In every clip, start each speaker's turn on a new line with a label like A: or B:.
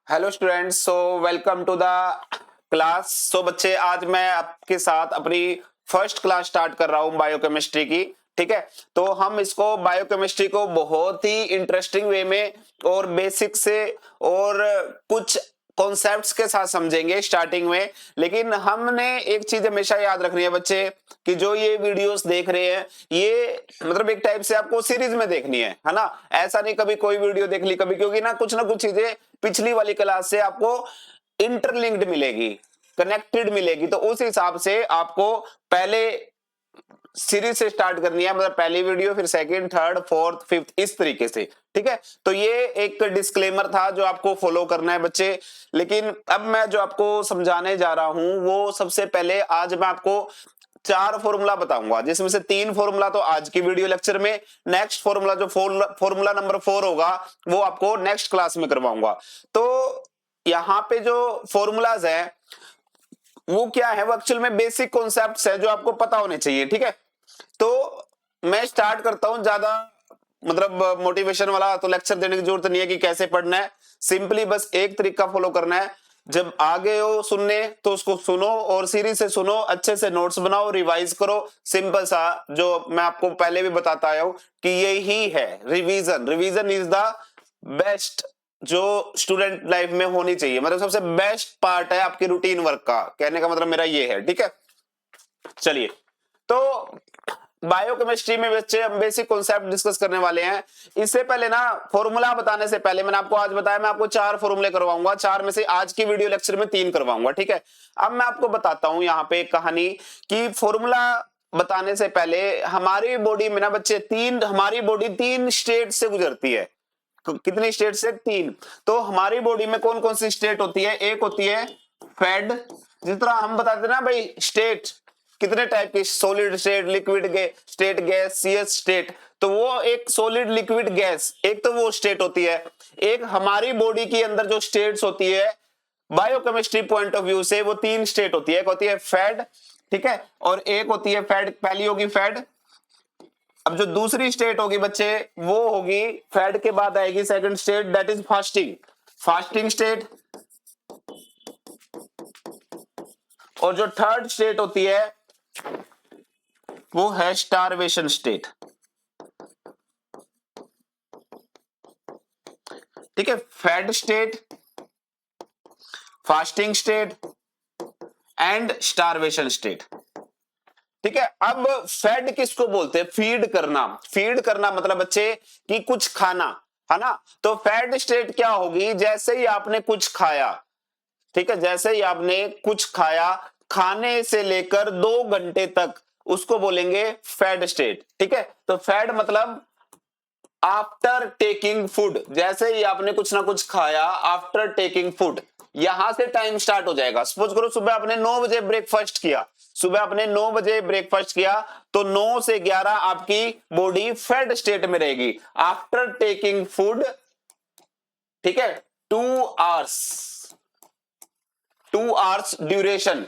A: Hello students, so welcome to the class. So बच्चे, आज मैं आपके साथ अपनी फर्स्ट क्लास स्टार्ट कर रहा हूं बायोकेमिस्ट्री की। ठीक है, तो हम इसको बायोकेमिस्ट्री को बहुत ही इंटरेस्टिंग वे में और बेसिक से और कुछ कॉन्सेप्ट्स के साथ समझेंगे स्टार्टिंग में। लेकिन हमने एक चीज हमेशा याद रखनी है बच्चे, कि जो ये वीडियोस देख रहे हैं ये मतलब एक टाइप से आपको सीरीज में देखनी है ना। ऐसा नहीं कभी कोई वीडियो देख ली कभी, क्योंकि ना कुछ चीजें पिछली वाली क्लास से आपको इंटरलिंक्ड मिलेगी, कनेक्टेड मिलेगी। तो उस हिसाब से आपको पहले सीरीज से स्टार्ट करनी है, मतलब पहली वीडियो, फिर सेकंड, थर्ड, फोर्थ, फिफ्थ, इस तरीके से। ठीक है, तो ये एक डिस्क्लेमर था जो आपको फॉलो करना है बच्चे। लेकिन अब मैं जो आपको समझाने जा रहा हूं वो सबसे पहले आज मैं आपको 4 फॉर्मूला बताऊंगा, जिसमें से 3 फॉर्मूला तो आज की वीडियो लेक्चर में, नेक्स्ट फॉर्मूला जो फॉर्मूला नंबर 4 होगा वो आपको नेक्स्ट क्लास में करवाऊंगा। तो यहाँ पे जो फॉर्मूलाज है वो क्या है, वो एक्चुअल में बेसिक कॉन्सेप्ट्स है जो आपको पता होने चाहिए। ठीक है, तो मैं स्टार्ट करता हूं। ज्यादा मतलब मोटिवेशन वाला तो लेक्चर देने की जरूरत नहीं है कि कैसे पढ़ना है। सिंपली बस एक तरीका फॉलो करना है। जब आ गए हो सुनने तो उसको सुनो और सीरीज से सुनो, अच्छे से नोट्स बनाओ, रिवाइज करो। सिंपल सा जो मैं आपको पहले भी बताता आया हूं कि यही है revision. Revision is the best जो स्टूडेंट लाइफ में होनी चाहिए, मतलब सबसे बेस्ट पार्ट है आपकी रूटीन वर्क का। कहने का मतलब मेरा ये है। ठीक है, चलिए, तो बायोकेमिस्ट्री में बच्चे हम बेसिक कॉन्सेप्ट डिस्कस करने वाले हैं। इससे पहले ना, फॉर्मूला बताने से पहले मैंने आपको आज बताया मैं आपको 4 फॉर्मूले करवाऊंगा। 4 में से आज की वीडियो लेक्चर में 3 करवाऊंगा। ठीक है, अब मैं आपको बताता हूं यहाँ पे एक कहानी कि फॉर्मूला बताने से पहले हमारी बॉडी में ना बच्चे हमारी बॉडी 3 स्टेट से गुजरती है। कितनी स्टेट से? 3। तो हमारी बॉडी में कौन कौन सी स्टेट होती है? एक होती है फेड, जिस तरह हम बताते ना भाई स्टेट कितने टाइप की, solid state, liquid state, gaseous state. तो वो एक सॉलिड, लिक्विड, गैस, एक तो वो स्टेट होती है। एक हमारी बॉडी के अंदर जो स्टेट्स होती है बायोकेमिस्ट्री पॉइंट ऑफ व्यू से, वो 3 स्टेट होती है। एक होती है फेड, ठीक है, और एक होती है फेड, पहली होगी फेड। अब जो दूसरी स्टेट होगी बच्चे वो होगी, फेड के बाद आएगी second state, that is fasting, fasting state. और जो थर्ड स्टेट होती है वो है स्टारवेशन स्टेट। ठीक है, fed state, fasting state and starvation state. ठीक है, अब फेड किसको बोलते हैं? फीड करना। फीड करना मतलब बच्चे कि कुछ खाना, है ना। तो फेड स्टेट क्या होगी? जैसे ही आपने कुछ खाया, ठीक है, जैसे ही आपने कुछ खाया, खाने से लेकर 2 घंटे तक उसको बोलेंगे फेड स्टेट। ठीक है, तो फेड मतलब आफ्टर टेकिंग फूड। जैसे ही आपने कुछ ना कुछ खाया, आफ्टर टेकिंग फूड, यहां से टाइम स्टार्ट हो जाएगा। सपोज करो सुबह आपने 9 बजे ब्रेकफास्ट किया, सुबह आपने 9 बजे ब्रेकफास्ट किया, तो 9 से 11 आपकी बॉडी फेड स्टेट में रहेगी, आफ्टर टेकिंग फूड। ठीक है, 2 आवर्स ड्यूरेशन,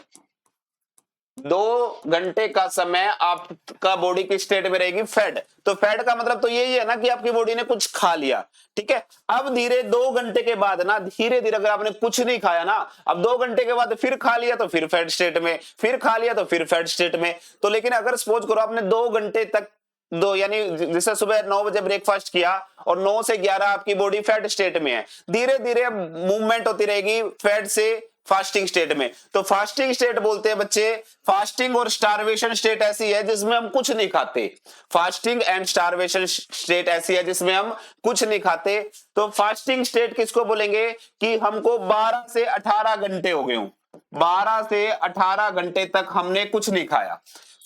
A: 2 घंटे का समय आपका बॉडी की स्टेट में रहेगी फेड। तो फेड का मतलब तो यही है ना कि आपकी बॉडी ने कुछ खा लिया। ठीक है, अब धीरे 2 घंटे के बाद ना, धीरे धीरे अगर आपने कुछ नहीं खाया ना, अब 2 घंटे के बाद फिर खा लिया तो फिर फेड स्टेट में, फिर खा लिया तो फिर फेड स्टेट में। तो लेकिन अगर सपोज करो आपने 2 घंटे तक, दो यानी जैसे सुबह 9 बजे ब्रेकफास्ट किया और 9 से 11 आपकी बॉडी फैट स्टेट में है, धीरे धीरे मूवमेंट होती रहेगी फैट से फास्टिंग स्टेट में। तो फास्टिंग स्टेट बोलते हैं बच्चे, फास्टिंग और स्टारवेशन स्टेट ऐसी है जिसमें हम कुछ नहीं खाते। फास्टिंग एंड स्टारवेशन स्टेट ऐसी है जिसमें हम कुछ नहीं खाते। तो फास्टिंग स्टेट किसको बोलेंगे? कि हमको 12 से 18 घंटे हो गए, 12 से 18 घंटे तक हमने कुछ नहीं खाया।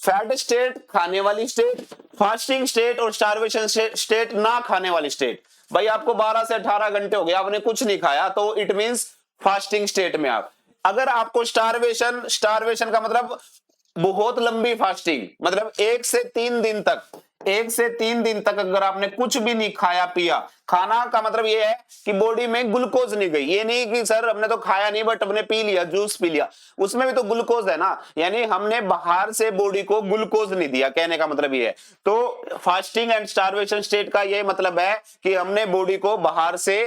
A: फैट स्टेट खाने वाली स्टेट, फास्टिंग स्टेट और स्टारवेशन स्टेट ना खाने वाली स्टेट। भाई आपको 12 से 18 घंटे हो गए, आपने कुछ नहीं खाया, तो इट मींस फास्टिंग स्टेट में आप। अगर आपको स्टारवेशन, स्टारवेशन का मतलब बहुत लंबी फास्टिंग, मतलब 1 से 3 दिन तक, 1 से 3 दिन तक अगर आपने कुछ भी नहीं खाया पिया, खाना का मतलब ये है कि बॉडी में ग्लूकोज नहीं गई। ये नहीं कि सर हमने तो खाया नहीं बट हमने पी लिया, जूस पी लिया, उसमें भी तो ग्लूकोज है ना, यानी हमने बाहर से बॉडी को ग्लूकोज नहीं दिया, कहने का मतलब ये है। तो फास्टिंग एंड स्टारवेशन स्टेट का ये मतलब है कि हमने बॉडी को बाहर से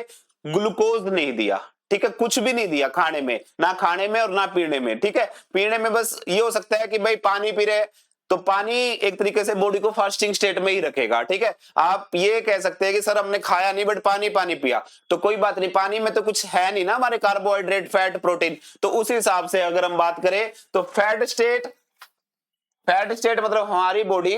A: ग्लूकोज नहीं दिया। ठीक है, कुछ भी नहीं दिया खाने में, ना खाने में और ना पीने में, ठीक है। पीने में बस ये हो सकता है कि भाई पानी पी रहे, तो पानी एक तरीके से बॉडी को फास्टिंग स्टेट में ही रखेगा, ठीक है। आप ये कह सकते हैं कि सर हमने खाया नहीं बट पानी पानी पिया, तो कोई बात नहीं, पानी में तो कुछ है नहीं ना हमारे कार्बोहाइड्रेट, फैट, प्रोटीन, तो उस हिसाब से अगर हम बात करें तो फैट स्टेट मतलब हमारी बॉडी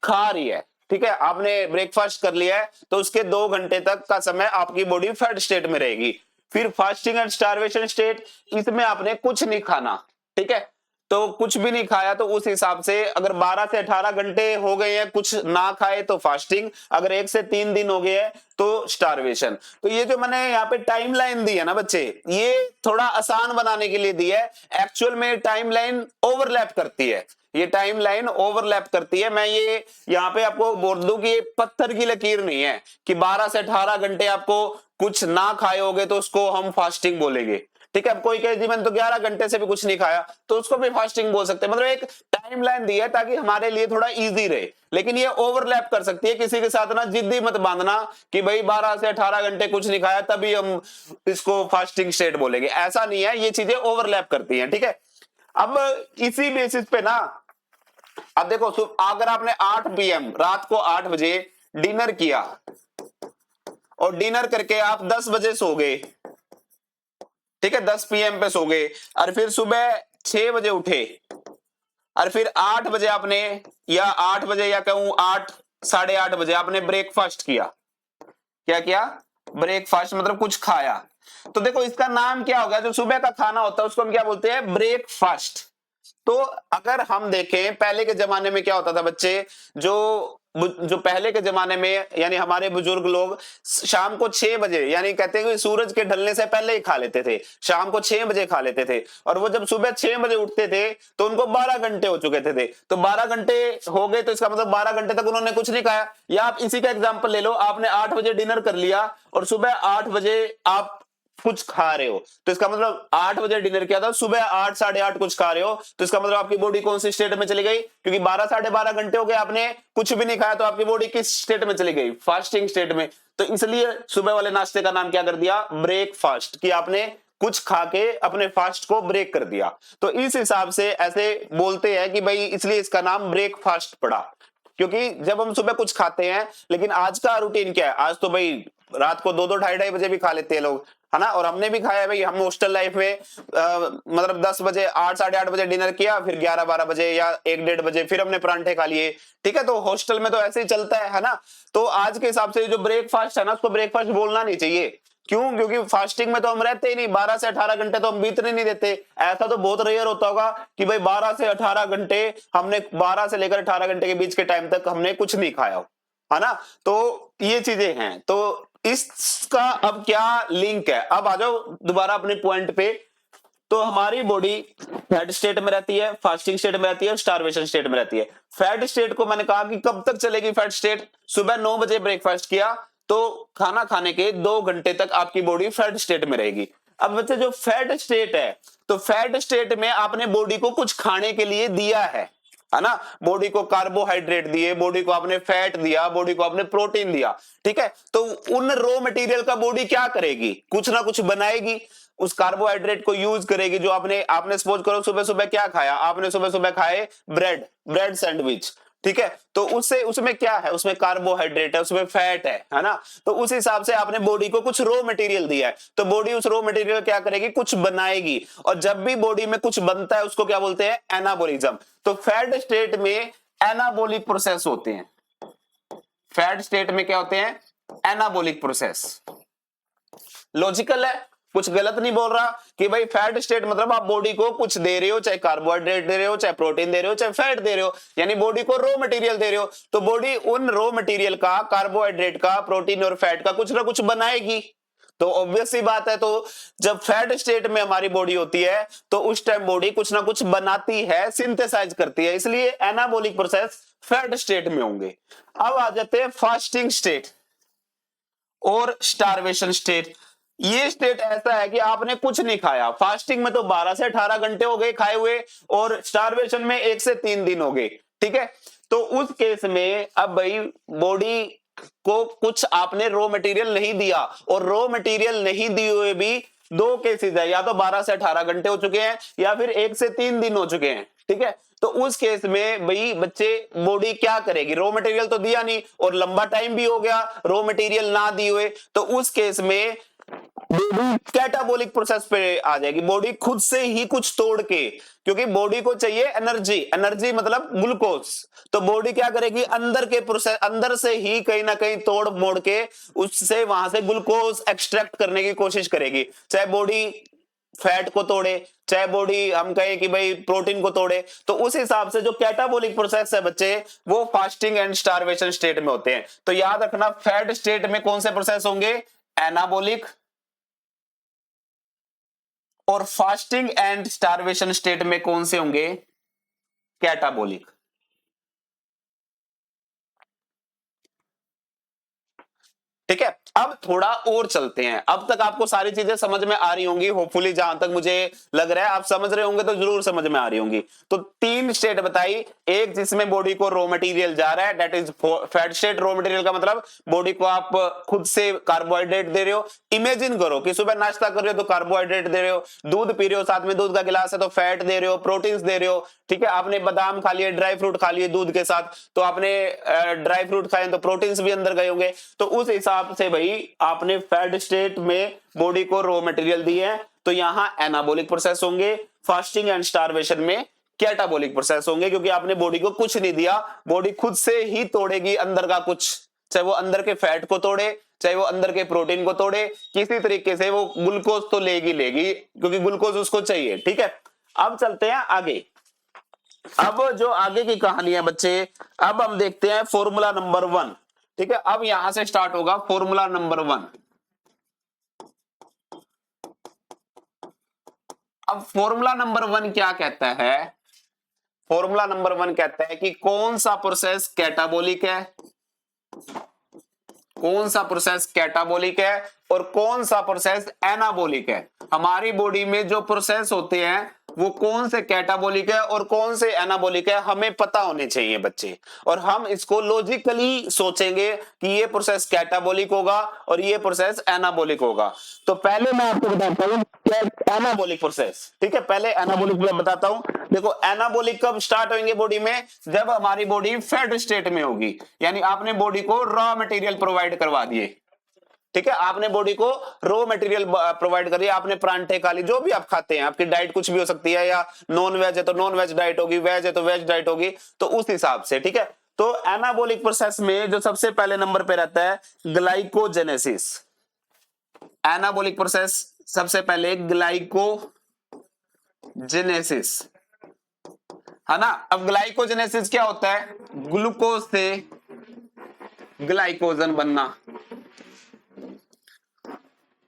A: खा रही है, ठीक है। आपने ब्रेकफास्ट कर लिया है तो उसके 2 घंटे तक का समय आपकी बॉडी फैट स्टेट में रहेगी। फिर फास्टिंग एंड स्टारवेशन स्टेट, इसमें आपने कुछ नहीं खाना, ठीक है, तो कुछ भी नहीं खाया, तो उस हिसाब से अगर 12 से 18 घंटे हो गए हैं कुछ ना खाए तो फास्टिंग, अगर 1 से 3 दिन हो गए हैं तो स्टारवेशन। तो ये जो मैंने यहाँ पे टाइमलाइन दी है ना बच्चे, ये थोड़ा आसान बनाने के लिए दी है, एक्चुअल में टाइमलाइन ओवरलैप करती है, ये टाइमलाइन ओवरलैप करती है। मैं ये यहाँ पे आपको बोल दूं कि ये पत्थर की लकीर नहीं है कि 12 से 18 घंटे आपको कुछ ना खाए होगे तो उसको हम फास्टिंग बोलेंगे, ठीक है। अब कोई कहे जी मैंने तो 11 घंटे से भी कुछ नहीं खाया, तो उसको भी फास्टिंग बोल सकते हैं। मतलब एक टाइमलाइन दी है ताकि हमारे लिए थोड़ा इजी रहे, लेकिन ये ओवरलैप कर सकती है। किसी के साथ ना जिद्दी मत बांधना कि भाई 12 से 18 घंटे कुछ नहीं खाया तभी हम इसको फास्टिंग स्टेट बोलेंगे, ऐसा नहीं है, ये चीजें ओवरलैप करती हैं, ठीक है। अब इसी बेसिस पे ना, अब देखो अगर आपने 8 PM रात को 8 बजे डिनर किया और डिनर करके आप 10 बजे सो गए, ठीक है, 10 PM पे सो गए, और फिर सुबह 6 बजे उठे, और फिर 8 बजे आपने, या 8 बजे या कहूं 8 साढ़े 8 बजे आपने ब्रेकफास्ट किया। क्या किया? ब्रेकफास्ट मतलब कुछ खाया। तो देखो इसका नाम क्या होगा, जो सुबह का खाना होता है उसको हम क्या बोलते हैं? ब्रेकफास्ट। तो अगर हम देखें पहले के जमाने में क्या होता था बच्चे, जो पहले के जमाने में यानी हमारे बुजुर्ग लोग शाम को 6 बजे, यानी कहते हैं कि सूरज के ढलने से पहले ही खा लेते थे, शाम को 6 बजे खा लेते थे, और वो जब सुबह 6 बजे उठते थे तो उनको 12 घंटे हो चुके थे, तो 12 घंटे हो गए तो इसका मतलब 12 घंटे तक उन्होंने कुछ नहीं खाया। या आप इसी का एग्जाम्पल ले लो, आपने 8 बजे डिनर कर लिया और सुबह 8 बजे आप कुछ खा रहे हो, तो इसका मतलब 8 बजे डिनर किया था, सुबह 8 साढ़े 8 कुछ खा रहे हो, तो इसका मतलब आपकी बॉडी कौन सी स्टेट में चली गई? क्योंकि 12 साढ़े 12 घंटे हो गए आपने कुछ भी नहीं खाया, तो आपकी बॉडी किस स्टेट में चली गई? फास्टिंग स्टेट में। तो इसलिए सुबह वाले नाश्ते का नाम क्या कर दिया? ब्रेकफास्ट, कि आपने कुछ खा के अपने फास्ट को ब्रेक कर दिया। तो इस हिसाब से ऐसे बोलते हैं कि भाई इसलिए इसका नाम ब्रेकफास्ट पड़ा, क्योंकि जब हम सुबह कुछ खाते हैं, लेकिन आज का रूटीन क्या है? आज तो भाई रात को 2-2 ढाई-ढाई बजे भी खा लेते हैं लोग, है ना। और हमने भी खाया है भाई, हम हॉस्टल लाइफ में मतलब 10 बजे 8 साढ़े 8 बजे डिनर किया, फिर 11-12 बजे या 1-1:30 बजे फिर हमने परांठे खा लिए, ठीक है। तो हॉस्टल में तो ऐसे ही चलता है ना। तो आज के हिसाब से जो ब्रेकफास्ट है ना, उसको ब्रेकफास्ट बोलना नहीं चाहिए। क्यों? क्योंकि फास्टिंग में तो हम रहते ही नहीं, 12 से 18 घंटे तो हम बीतने नहीं देते। ऐसा तो बहुत रेयर होता होगा कि भाई 12 से 18 घंटे हमने, 12 से लेकर 18 घंटे के बीच के टाइम तक हमने कुछ नहीं खाया हो, है ना। तो ये चीजें हैं। तो इसका अब क्या लिंक है? अब आ जाओ दोबारा अपने पॉइंट पे। तो हमारी बॉडी फैट स्टेट में रहती है, फास्टिंग स्टेट में रहती है, स्टारवेशन स्टेट में रहती है। फैट स्टेट को मैंने कहा कि कब तक चलेगी फैट स्टेट? सुबह 9 बजे ब्रेकफास्ट किया तो खाना खाने के 2 घंटे तक आपकी बॉडी फैट स्टेट में रहेगी। अब बच्चे जो फैट स्टेट है, तो फैट स्टेट में आपने बॉडी को कुछ खाने के लिए दिया है ना। बॉडी को कार्बोहाइड्रेट दिए, बॉडी को आपने फैट दिया, बॉडी को आपने प्रोटीन दिया, ठीक है। तो उन रॉ मटेरियल का बॉडी क्या करेगी? कुछ ना कुछ बनाएगी, उस कार्बोहाइड्रेट को यूज करेगी। जो आपने सपोज करो सुबह सुबह क्या खाया, आपने सुबह सुबह खाए ब्रेड सैंडविच, ठीक है। तो उसमें क्या है? उसमें कार्बोहाइड्रेट है, उसमें फैट है ना। तो उस हिसाब से आपने बॉडी को कुछ रॉ मटेरियल दिया है, तो बॉडी उस रॉ मटेरियल क्या करेगी? कुछ बनाएगी। और जब भी बॉडी में कुछ बनता है उसको क्या बोलते हैं? एनाबॉलिज्म। तो फैट स्टेट में एनाबॉलिक प्रोसेस होते हैं। फैट स्टेट में क्या होते हैं? Anabolic process. लॉजिकल है, कुछ गलत नहीं बोल रहा कि भाई फैट स्टेट मतलब आप बॉडी को कुछ दे रहे हो, चाहे कार्बोहाइड्रेट दे रहे हो, चाहे प्रोटीन दे रहे हो, चाहे फैट दे रहे हो, यानी बॉडी को रॉ मटेरियल दे रहे हो। तो बॉडी उन रॉ मटेरियल का, कार्बोहाइड्रेट का, प्रोटीन और फैट का कुछ ना कुछ बनाएगी। तो ऑब्वियस सी बात है, तो जब फैट स्टेट में हमारी बॉडी होती है तो उस टाइम बॉडी कुछ ना कुछ बनाती है, सिंथेसाइज करती है, इसलिए एनाबॉलिक प्रोसेस फैट स्टेट में होंगे। अब आ जाते हैं फास्टिंग स्टेट और स्टारवेशन स्टेट। ये स्टेट ऐसा है कि आपने कुछ नहीं खाया, फास्टिंग में तो 12 से 18 घंटे हो गए खाए हुए, और स्टारवेशन में 1 से 3 दिन हो गए, ठीक है। तो उस केस में अब भाई बॉडी को कुछ आपने रॉ मटेरियल नहीं दिया, और रॉ मटेरियल नहीं दिए हुए भी दो केसेस है, या तो 12 से 18 घंटे हो चुके हैं या फिर 1 से 3 दिन हो चुके हैं, ठीक है। तो उस केस में भाई बच्चे बॉडी क्या करेगी, रॉ मटेरियल तो दिया नहीं और लंबा टाइम भी हो गया रॉ मटेरियल ना दिए हुए, तो उस केस में बॉडी कैटाबोलिक प्रोसेस पे आ जाएगी, बॉडी खुद से ही कुछ तोड़ के, क्योंकि बॉडी को चाहिए एनर्जी, एनर्जी मतलब ग्लूकोज, तो बॉडी क्या करेगी अंदर के प्रोसेस, अंदर से ही कहीं ना कहीं तोड़ मोड़ के उससे वहां से ग्लूकोज एक्सट्रैक्ट करने की कोशिश करेगी, चाहे बॉडी फैट को तोड़े, चाहे बॉडी हम कहें कि भाई प्रोटीन को तोड़े। तो उस हिसाब से जो कैटाबोलिक प्रोसेस है बच्चे वो फास्टिंग एंड स्टारवेशन स्टेट में होते हैं। तो याद रखना फैट स्टेट में कौन से प्रोसेस होंगे, एनाबोलिक, और फास्टिंग एंड स्टारवेशन स्टेट में कौन से होंगे, कैटाबोलिक। ठीक है, अब थोड़ा और चलते हैं, अब तक आपको सारी चीजें समझ में आ रही होंगी होपफुली, जहां तक मुझे लग रहा है आप समझ रहे होंगे, तो जरूर समझ में आ रही होंगी। तो 3 स्टेट बताई, एक जिसमें बॉडी को रॉ मटेरियल जा रहा है, that is fat state. Raw material का मतलब बॉडी को आप खुद से कार्बोहाइड्रेट दे रहे हो, इमेजिन करो कि सुबह नाश्ता कर रहे हो तो कार्बोहाइड्रेट दे रहे हो, दूध पी रहे हो साथ में दूध का गिलास है तो फैट दे रहे हो, प्रोटीन्स दे रहे हो, ठीक है। आपने बादाम खा लिए, ड्राई फ्रूट खा लिए दूध के साथ, तो आपने ड्राई फ्रूट खाए तो प्रोटीन्स भी अंदर गए होंगे, तो उस हिसाब से भाई आपने फैट स्टेट में बॉडी को रॉ मटेरियल दिए हैं, तो यहां एनाबोलिक प्रोसेस होंगे, फास्टिंग एंड स्टारवेशन में कैटाबोलिक प्रोसेस होंगे, क्योंकि आपने बॉडी को कुछ नहीं दिया, बॉडी खुद से ही तोड़ेगी अंदर का कुछ, चाहे वो अंदर के फैट को तोड़े, चाहे वो अंदर के प्रोटीन को तोड़े, किसी तरीके से वो ग्लूकोज तो लेगी क्योंकि ग्लूकोज उसको चाहिए, ठीक है। अब चलते हैं आगे, अब जो आगे की कहानी है बच्चे, अब हम देखते हैं फॉर्मूला नंबर 1, ठीक है। अब यहां से स्टार्ट होगा फॉर्मूला नंबर 1। अब फॉर्मूला नंबर 1 क्या कहता है, फॉर्मूला नंबर 1 कहता है कि कौन सा प्रोसेस कैटाबोलिक है, कौन सा प्रोसेस कैटाबोलिक है और कौन सा प्रोसेस एनाबोलिक है। हमारी बॉडी में जो प्रोसेस होते हैं वो कौन से कैटाबोलिक है और कौन से एनाबोलिक है, हमें पता होने चाहिए बच्चे, और हम इसको लॉजिकली सोचेंगे कि ये प्रोसेस कैटाबोलिक होगा और ये प्रोसेस एनाबोलिक होगा। तो पहले मैं आपको बताता हूं एनाबोलिक प्रोसेस, ठीक है, पहले एनाबोलिक बताता हूं। देखो एनाबोलिक कब स्टार्ट होंगे बॉडी में, जब हमारी बॉडी फैट स्टेट में होगी, यानी आपने बॉडी को रॉ मटेरियल प्रोवाइड करवा दिए, ठीक है, आपने बॉडी को रॉ मटेरियल प्रोवाइड कर दिया, आपने परांठे खा ली, जो भी आप खाते हैं, आपकी डाइट कुछ भी हो सकती है, या नॉन वेज है तो नॉन वेज डाइट होगी, वेज है तो वेज डाइट होगी, तो उस हिसाब से, ठीक है। तो एनाबोलिक प्रोसेस में जो सबसे पहले नंबर पे रहता है ग्लाइकोजेनेसिस, एनाबोलिक प्रोसेस सबसे पहले ग्लाइकोजेनेसिस, है ना। अब ग्लाइकोजेनेसिस क्या होता है, ग्लूकोज से ग्लाइकोजन बनना,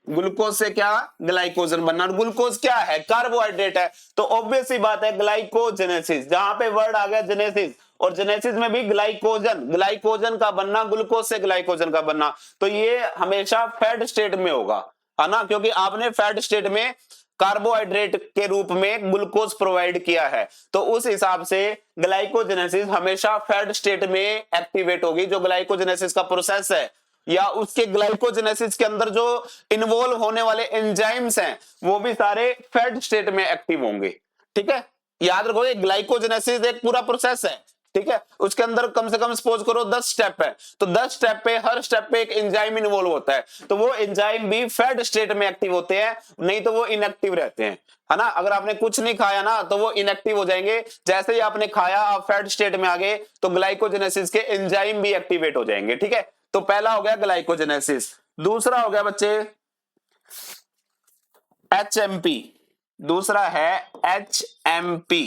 A: ग्लूकोज से क्या, ग्लाइकोजन बनना, और ग्लूकोज क्या है, कार्बोहाइड्रेट है, तो ऑब्वियस सी बात है ग्लाइकोजेनेसिस, जहां पे वर्ड आ गया जेनेसिस, और जेनेसिस में भी ग्लाइकोजन, ग्लाइकोजन का बनना, ग्लूकोज से ग्लाइकोजन का बनना, तो ये हमेशा फैट स्टेट में होगा, है ना, क्योंकि आपने फैट स्टेट में कार्बोहाइड्रेट के रूप में ग्लूकोज प्रोवाइड किया है, तो उस हिसाब से ग्लाइकोजेनेसिस हमेशा फैट स्टेट में एक्टिवेट होगी। जो ग्लाइकोजेनेसिस का प्रोसेस है या उसके ग्लाइकोजेनेसिस के अंदर जो इन्वॉल्व होने वाले एंजाइम्स हैं वो भी सारे फैट स्टेट में एक्टिव होंगे, ठीक है। याद रखो ये ग्लाइकोजेनेसिस एक पूरा प्रोसेस है, ठीक है, उसके अंदर कम से कम सपोज करो 10 स्टेप है, तो 10 स्टेप पे हर स्टेप पे एक एंजाइम इन्वॉल्व होता है, तो वो एंजाइम भी फैट स्टेट में एक्टिव होते हैं, नहीं तो वो इनएक्टिव रहते हैं, है ना। अगर आपने कुछ नहीं खाया ना तो वो इनएक्टिव हो जाएंगे, जैसे ही आपने खाया आप फैट स्टेट में आ गए तो ग्लाइकोजेनेसिस के एंजाइम भी एक्टिवेट हो जाएंगे, ठीक है। तो पहला हो गया ग्लाइकोजेनेसिस, दूसरा हो गया बच्चे एचएमपी, दूसरा है HMP,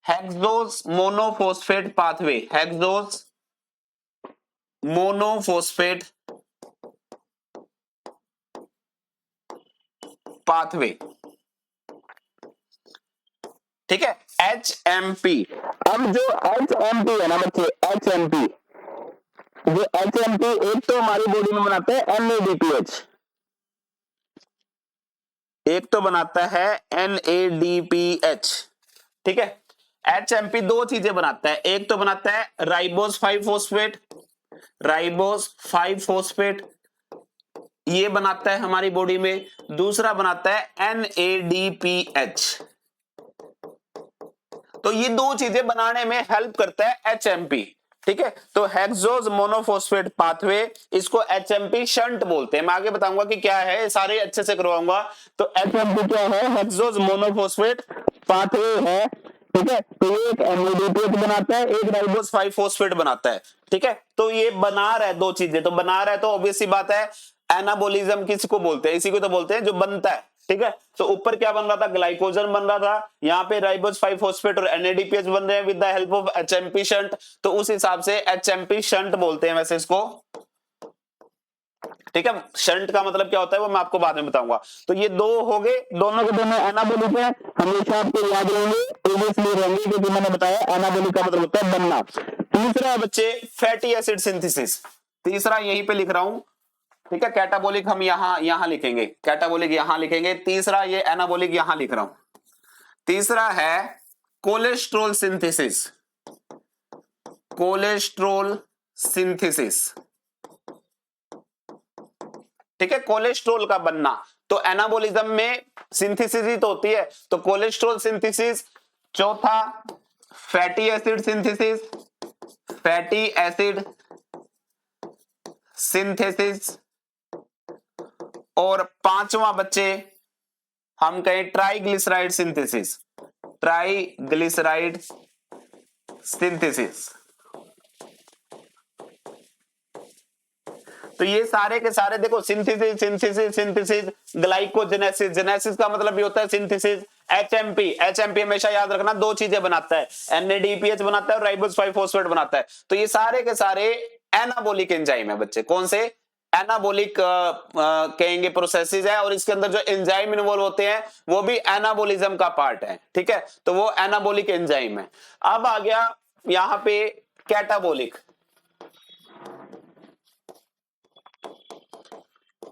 A: hexose monophosphate pathway, hexose monophosphate pathway, ठीक है, एचएमपी। अब जो एचएमपी है ना बच्चे, एचएमपी, जो एचएमपी एक तो हमारी बॉडी में बनाता है एनएडीपीएच, एक तो बनाता है एनएडीपीएच, ठीक है। एचएमपी दो चीजें बनाता है, एक तो बनाता है राइबोस 5 फोस्फेट, राइबोस 5 फोस्फेट, ये बनाता है हमारी बॉडी में, दूसरा बनाता है NADPH। तो ये दो चीजें बनाने में हेल्प करता है HMP। ठीक है, तो हेक्सोज मोनोफॉस्फेट पाथवे, इसको HMP शंट बोलते हैं। मैं आगे बताऊंगा कि क्या है, सारे अच्छे से करवाऊंगा। तो HMP क्या है? हेक्सोज मोनोफॉस्फेट पाथवे है। ठीक है, तो ये एक NADPH बनाता है, एक राइबोस 5 फॉस्फेट बनाता है। ठीक है, तो ये बना रहा है दो चीजें, तो बना रहा है तो ऑब्वियस सी बात है एनाबोलिज्म किसको बोलते हैं? इसी को तो बोलते हैं जो बनता है। ठीक है, तो ऊपर क्या बन रहा था? ग्लाइकोजन बन रहा था, यहाँ पे राइबोस 5 फॉस्फेट और NADPH बन रहे हैं with the help of HMP shunt, तो उस हिसाब से HMP शंट बोलते हैं वैसे इसको। ठीक है, शंट का मतलब क्या होता है वो मैं आपको बाद में बताऊंगा। तो ये दो हो गए, दोनों के दोनों एनाबोलिक है, हमेशा आपको याद रहेंगे, प्रीवियसली रहेंगे, क्योंकि मैंने बताया एनाबोलिक का मतलब होता है बनना। तीसरा बच्चे फैटी एसिड सिंथेसिस, तीसरा यहीं पे लिख रहा हूं। ठीक है, कैटाबोलिक हम यहां लिखेंगे, कैटाबोलिक यहां लिखेंगे, तीसरा ये एनाबोलिक यहां लिख रहा हूं। तीसरा है कोलेस्ट्रॉल सिंथेसिस, कोलेस्ट्रॉल सिंथेसिस। ठीक है, कोलेस्ट्रॉल का बनना, तो एनाबोलिज्म में सिंथेसिस ही तो होती है, तो कोलेस्ट्रॉल सिंथेसिस। चौथा fatty acid synthesis, fatty acid synthesis. और पांचवा बच्चे हम कहें ट्राइग्लिसराइड सिंथेसिस, ट्राइग्लिसराइड सिंथेसिस। तो ये सारे के सारे देखो, synthesis synthesis synthesis, glycogenesis, genesis का मतलब भी होता है सिंथेसिस। HMP, HMP हमेशा याद रखना दो चीजें बनाता है, NADPH बनाता है और राइबोस 5 फॉस्फेट बनाता है। तो ये सारे के सारे एनाबोलिक एंजाइम है बच्चे, कौन से? एनाबोलिक कहेंगे प्रोसेसेस है, और इसके अंदर जो एंजाइम इन्वॉल्व होते हैं वो भी एनाबोलिज्म का पार्ट है। ठीक है, तो वो एनाबोलिक एंजाइम है। अब आ गया यहां पे कैटाबोलिक।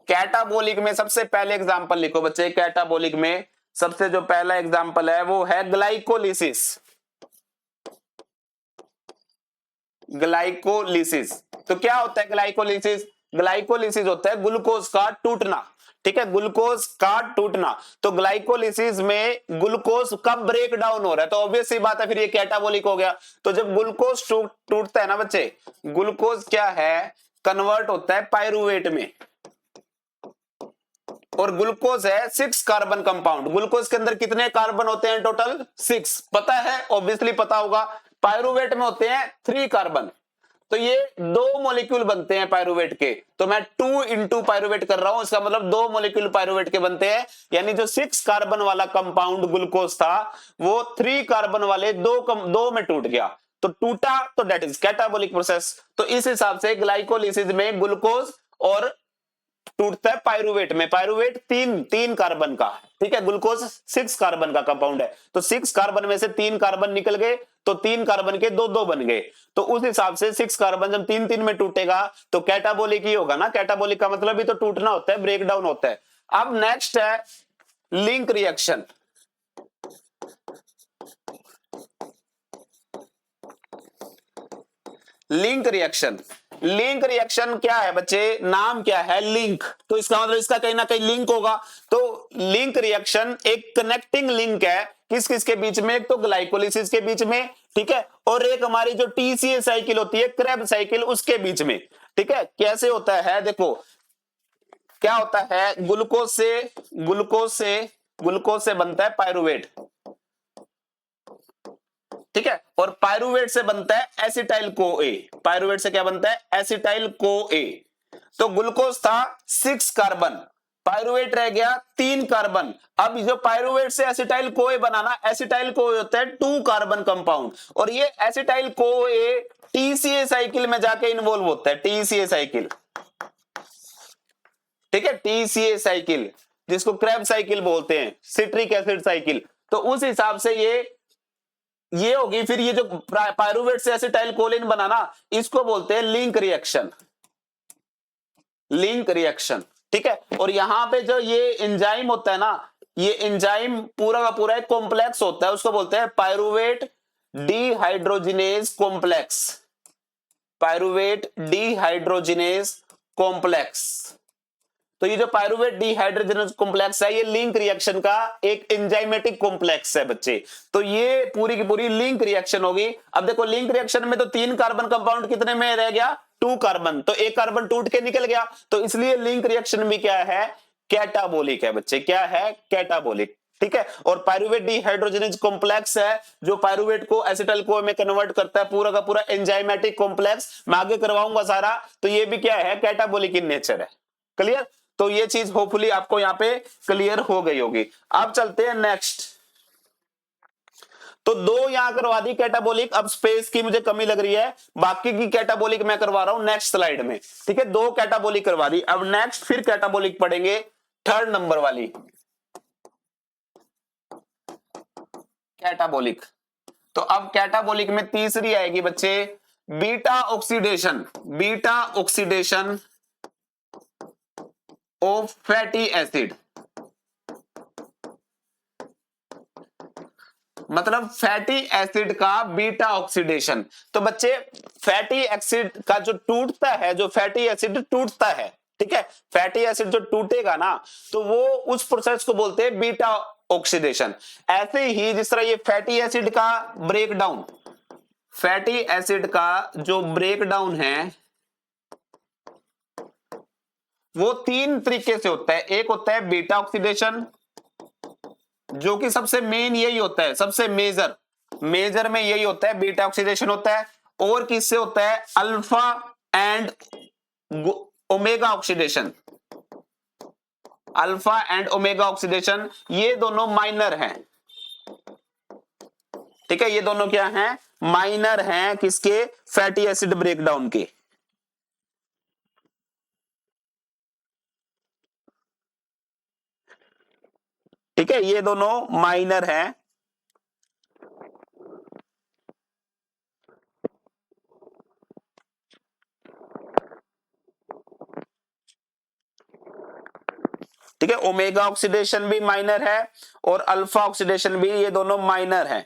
A: कैटाबोलिक में सबसे पहले एग्जांपल लिखो बच्चे, कैटाबोलिक में सबसे जो पहला एग्जांपल है वो है ग्लाइकोलिसिस, ग्लाइकोलिसिस। तो क्या होता है ग्लाइकोलिसिस? ग्लाइकोलिसिस होता है ग्लूकोज का टूटना। ठीक है, ग्लूकोज का टूटना। तो ग्लाइकोलिसिस में ग्लूकोज कब ब्रेक डाउन हो रहा है? तो ऑब्वियस सी बात है, फिर ये कैटाबोलिक हो गया। तो जब ग्लूकोज टूटता है ना बच्चे, ग्लूकोज क्या है? कन्वर्ट होता है पायरुवेट में, और ग्लूकोज है 6 कार्बन कंपाउंड। ग्लूकोज के अंदर कितने कार्बन होते हैं टोटल? 6, पता है, ऑब्वियसली पता होगा। पायरुवेट में होते हैं 3 कार्बन, तो ये 2 मॉलिक्यूल बनते हैं पायरुवेट के। तो मैं 2 इंटू पायरुवेट कर रहा हूं, इसका मतलब 2 मॉलिक्यूल पायरुवेट के बनते हैं। यानी जो 6 कार्बन वाला कंपाउंड ग्लूकोज था वो 3 कार्बन वाले दो में टूट गया, तो टूटा, तो डेट इज कैटाबोलिक प्रोसेस। तो इस हिसाब से ग्लाइकोलिसिस में ग्लूकोज और टूटता है पायरुवेट में। पायरुवेट तीन कार्बन का, ठीक है, ग्लूकोज 6 कार्बन का कंपाउंड है, तो 6 कार्बन में से 3 कार्बन निकल गए, तो 3 कार्बन के दो बन गए। तो उस हिसाब से 6 कार्बन जब 3 में टूटेगा तो कैटाबोलिक ही होगा ना। कैटाबोलिक का मतलब भी तो टूटना होता है, ब्रेक डाउन होता है। अब नेक्स्ट है link reaction. Link reaction, link reaction क्या है बच्चे? नाम क्या है? लिंक, तो इसका मतलब इसका कहीं ना कहीं लिंक होगा। तो लिंक रिएक्शन एक कनेक्टिंग लिंक है, किस किस के बीच में? एक तो ग्लाइकोलिसिस के बीच में, ठीक है, और एक हमारी जो TCA साइकिल होती है, क्रेब साइकिल, उसके बीच में। ठीक है, कैसे होता है देखो, क्या होता है, ग्लूकोज से बनता है पायरुवेट, ठीक है, और पायरुवेट से बनता है एसिटाइल को ए। पायरुवेट से क्या बनता है? एसिटाइल को ए। तो ग्लूकोज था 6 कार्बन, पायरुवेट रह गया 3 कार्बन। अब जो पायरुवेट से एसिटाइल को ए बनाना, एसिटाइल को ए होता है 2 कार्बन कंपाउंड, और ये एसिटाइल को ए TCA साइकिल में जाके इन्वॉल्व होता है, TCA साइकिल, ठीक है, TCA साइकिल, जिसको क्रेब साइकिल बोलते हैं, सिट्रिक एसिड साइकिल। तो उस हिसाब से ये होगी। फिर ये जो पायरुवेट से एसिटाइल कोलिन बना ना, इसको बोलते हैं लिंक रिएक्शन, लिंक रिएक्शन, ठीक है। और यहां पे जो ये एंजाइम होता है ना, ये एंजाइम पूरा का पूरा एक कॉम्प्लेक्स होता है, उसको बोलते हैं pyruvate dehydrogenase complex, pyruvate dehydrogenase complex, तो ये जो पायरुवेट डिहाइड्रोजनेज कॉम्प्लेक्स है, ये लिंक रिएक्शन का एक एंजाइमेटिक कॉम्प्लेक्स है बच्चे। तो ये पूरी की पूरी लिंक रिएक्शन होगी। अब देखो लिंक रिएक्शन में तो 3 कार्बन कंपाउंड कितने में रह गया, 2 कार्बन, तो 1 कार्बन टूट के निकल गया, तो इसलिए लिंक रिएक्शन भी क्या है, कैटाबोलिक है बच्चे। क्या है, कैटाबोलिक। ठीक है। और पायरुवेट डिहाइड्रोजनेज कॉम्प्लेक्स है जो पायरुवेट को एसिटाइल को में कन्वर्ट करता है, पूरा का पूरा एंजाइमेटिक कॉम्प्लेक्स। मैं आगे करवाऊंगा सारा। तो ये भी क्या है, कैटाबोलिक इन नेचर है। क्लियर। तो ये चीज होपफुली आपको यहाँ पे क्लियर हो गई होगी। अब चलते हैं नेक्स्ट। तो 2 यहां करवा दी कैटाबोलिक। अब स्पेस की मुझे कमी लग रही है, बाकी की कैटाबोलिक मैं करवा रहा हूं नेक्स्ट स्लाइड में। ठीक है, 2 कैटाबोलिक करवा दी। अब नेक्स्ट फिर कैटाबोलिक पढ़ेंगे, 3rd नंबर वाली कैटाबोलिक। तो अब कैटाबोलिक में तीसरी आएगी बच्चे beta oxidation. Beta oxidation of fatty acid, मतलब फैटी एसिड का बीटा ऑक्सीडेशन। तो बच्चे फैटी एसिड का जो टूटता है, जो फैटी एसिड टूटता है, ठीक है, फैटी एसिड जो टूटेगा ना, तो वो उस प्रोसेस को बोलते हैं बीटा ऑक्सीडेशन। ऐसे ही जिस तरह ये फैटी एसिड का ब्रेकडाउन, फैटी एसिड का जो ब्रेकडाउन है वो 3 तरीके से होता है। एक होता है बीटा ऑक्सीडेशन, जो कि सबसे मेन यही होता है, सबसे मेजर में यही होता है, बीटा ऑक्सीडेशन होता है। और किससे होता है, alpha and omega oxidation. Alpha and omega oxidation ये दोनों माइनर हैं। ठीक है, ये दोनों क्या हैं, माइनर हैं किसके, फैटी एसिड ब्रेकडाउन के। ठीक है, ये दोनों माइनर हैं। ठीक है, ओमेगा ऑक्सीडेशन भी माइनर है और अल्फा ऑक्सीडेशन भी, ये दोनों माइनर हैं।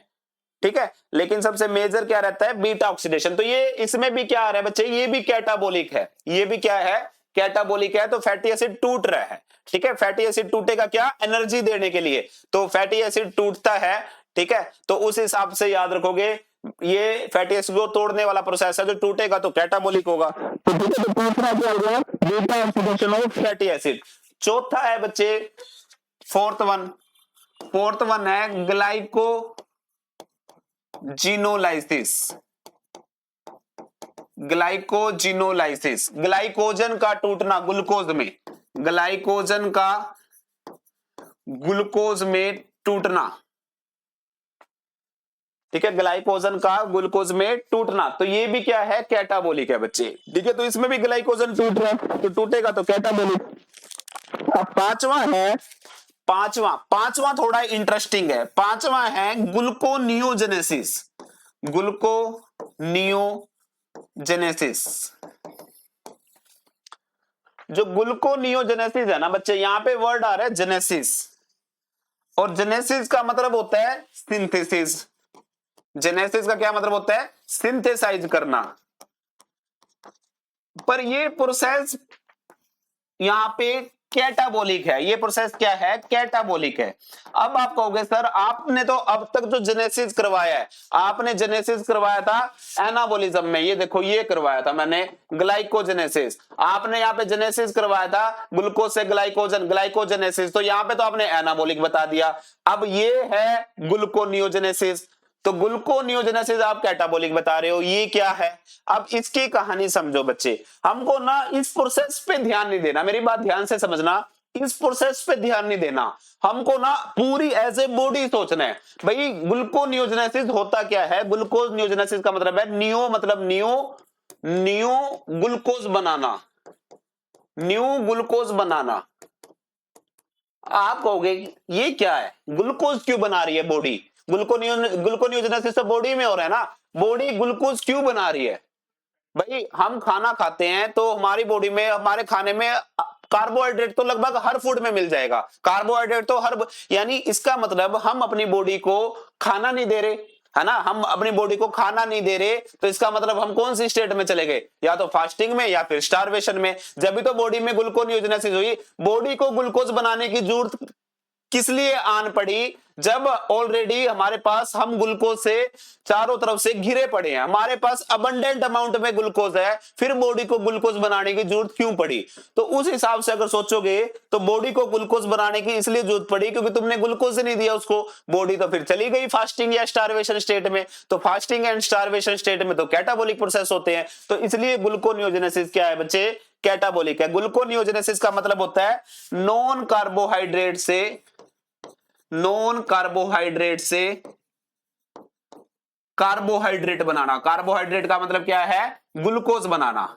A: ठीक है, लेकिन सबसे मेजर क्या रहता है, बीटा ऑक्सीडेशन। तो ये इसमें भी क्या आ रहा है बच्चे, ये भी कैटाबोलिक है। ये भी क्या है, कैटाबोलिक है। तो फैटी एसिड टूट रहा है। ठीक है, फैटी एसिड टूटेगा क्या, एनर्जी देने के लिए। तो फैटी एसिड टूटता है। ठीक है, तो उस हिसाब से याद रखोगे, ये फैटी एसिड को तोड़ने वाला प्रोसेस है, जो टूटेगा तो कैटाबोलिक होगा। तो तीसरा क्या हो गया, beta oxidation of fatty acid. चौथा है बच्चे फोर्थ वन है ग्लाइकोजिनोलाइसिस। ग्लाइकोजिनोलाइसिस, ग्लाइकोजन का टूटना ग्लूकोज में, ग्लाइकोजन का ग्लूकोज में टूटना। ठीक है, ग्लाइकोजन का ग्लूकोज में टूटना। तो ये भी क्या है, कैटाबोलिक है बच्चे। ठीक है, तो इसमें भी ग्लाइकोजन टूट रहा है, तो टूटेगा तो कैटाबोलिक। अब पांचवा थोड़ा इंटरेस्टिंग है। पांचवा है ग्लूकोनियोजेनेसिस। ग्लूकोनियोजेनेसिस, जो ग्लूकोनियोजेनेसिस है ना बच्चे, यहां पे वर्ड आ रहा है जेनेसिस, और जेनेसिस का मतलब होता है सिंथेसिस। जेनेसिस का क्या मतलब होता है, सिंथेसाइज करना। पर ये प्रोसेस यहां पे कैटाबोलिक है। ये प्रोसेस क्या है, कैटाबोलिक है। अब आप कहोगे सर आपने तो अब तक जो जेनेसिस करवाया है, आपने जेनेसिस करवाया था एनाबोलिज्म में, ये देखो ये करवाया था मैंने ग्लाइकोजेनेसिस। आपने यहाँ पे जेनेसिस करवाया था ग्लूकोज से ग्लाइकोजन, ग्लाइकोजेनेसिस। तो यहाँ पे तो आपने एनाबोलिक बता दिया। अब ये है ग्लूकोनियोजेनेसिस, तो ग्लूकोनियोजेनेसिस आप कैटाबोलिक बता रहे हो, ये क्या है। अब इसकी कहानी समझो बच्चे। हमको ना इस प्रोसेस पे ध्यान नहीं देना, मेरी बात ध्यान से समझना, इस प्रोसेस पे ध्यान नहीं देना। हमको ना पूरी एज ए बॉडी सोचना है। भाई ग्लूकोनियोजेनेसिस होता क्या है, ग्लूकोज नियोजेनेसिस का मतलब है नियो, मतलब न्यू ग्लूकोज बनाना, न्यू ग्लूकोज बनाना। आप कहोगे ये क्या है, ग्लूकोज क्यों बना रही है बॉडी, ग्लूकोनियोजेनेसिस तो बॉडी में हो रहा है ना, बॉडी ग्लूकोज क्यों बना रही है। भाई हम खाना खाते हैं तो हमारी बॉडी में, हमारे खाने में कार्बोहाइड्रेट तो लगभग हर फूड में मिल जाएगा। कार्बोहाइड्रेट तो हर, यानी इसका मतलब हम अपनी बॉडी को खाना नहीं दे रहे, है ना, हम अपनी बॉडी को खाना नहीं दे रहे, तो इसका मतलब हम कौन सी स्टेट में चले गए, या तो फास्टिंग में या फिर स्टारवेशन में। जब भी तो बॉडी में ग्लूकोनियोजेनेसिस हुई, बॉडी को ग्लूकोज बनाने की जरूरत किस लिए आन पड़ी, जब ऑलरेडी हमारे पास हम ग्लूकोज से चारों तरफ से घिरे पड़े हैं, हमारे पास अबंडेंट अमाउंट में ग्लूकोज है, फिर बॉडी को ग्लूकोज बनाने की जरूरत क्यों पड़ी। तो उस हिसाब से अगर सोचोगे तो बॉडी को ग्लूकोज बनाने की इसलिए जरूरत पड़ी क्योंकि तुमने ग्लूकोज नहीं दिया उसको, बॉडी तो फिर चली गई फास्टिंग या स्टारवेशन स्टेट में। तो फास्टिंग एंड स्टारवेशन स्टेट में तो कैटाबॉलिक प्रोसेस होते हैं, तो इसलिए ग्लूकोनियोजेनेसिस क्या है बच्चे, कैटाबॉलिक है। ग्लूकोनियोजेनेसिस का मतलब होता है नॉन कार्बोहाइड्रेट से कार्बोहाइड्रेट बनाना। कार्बोहाइड्रेट का मतलब क्या है, ग्लूकोज बनाना।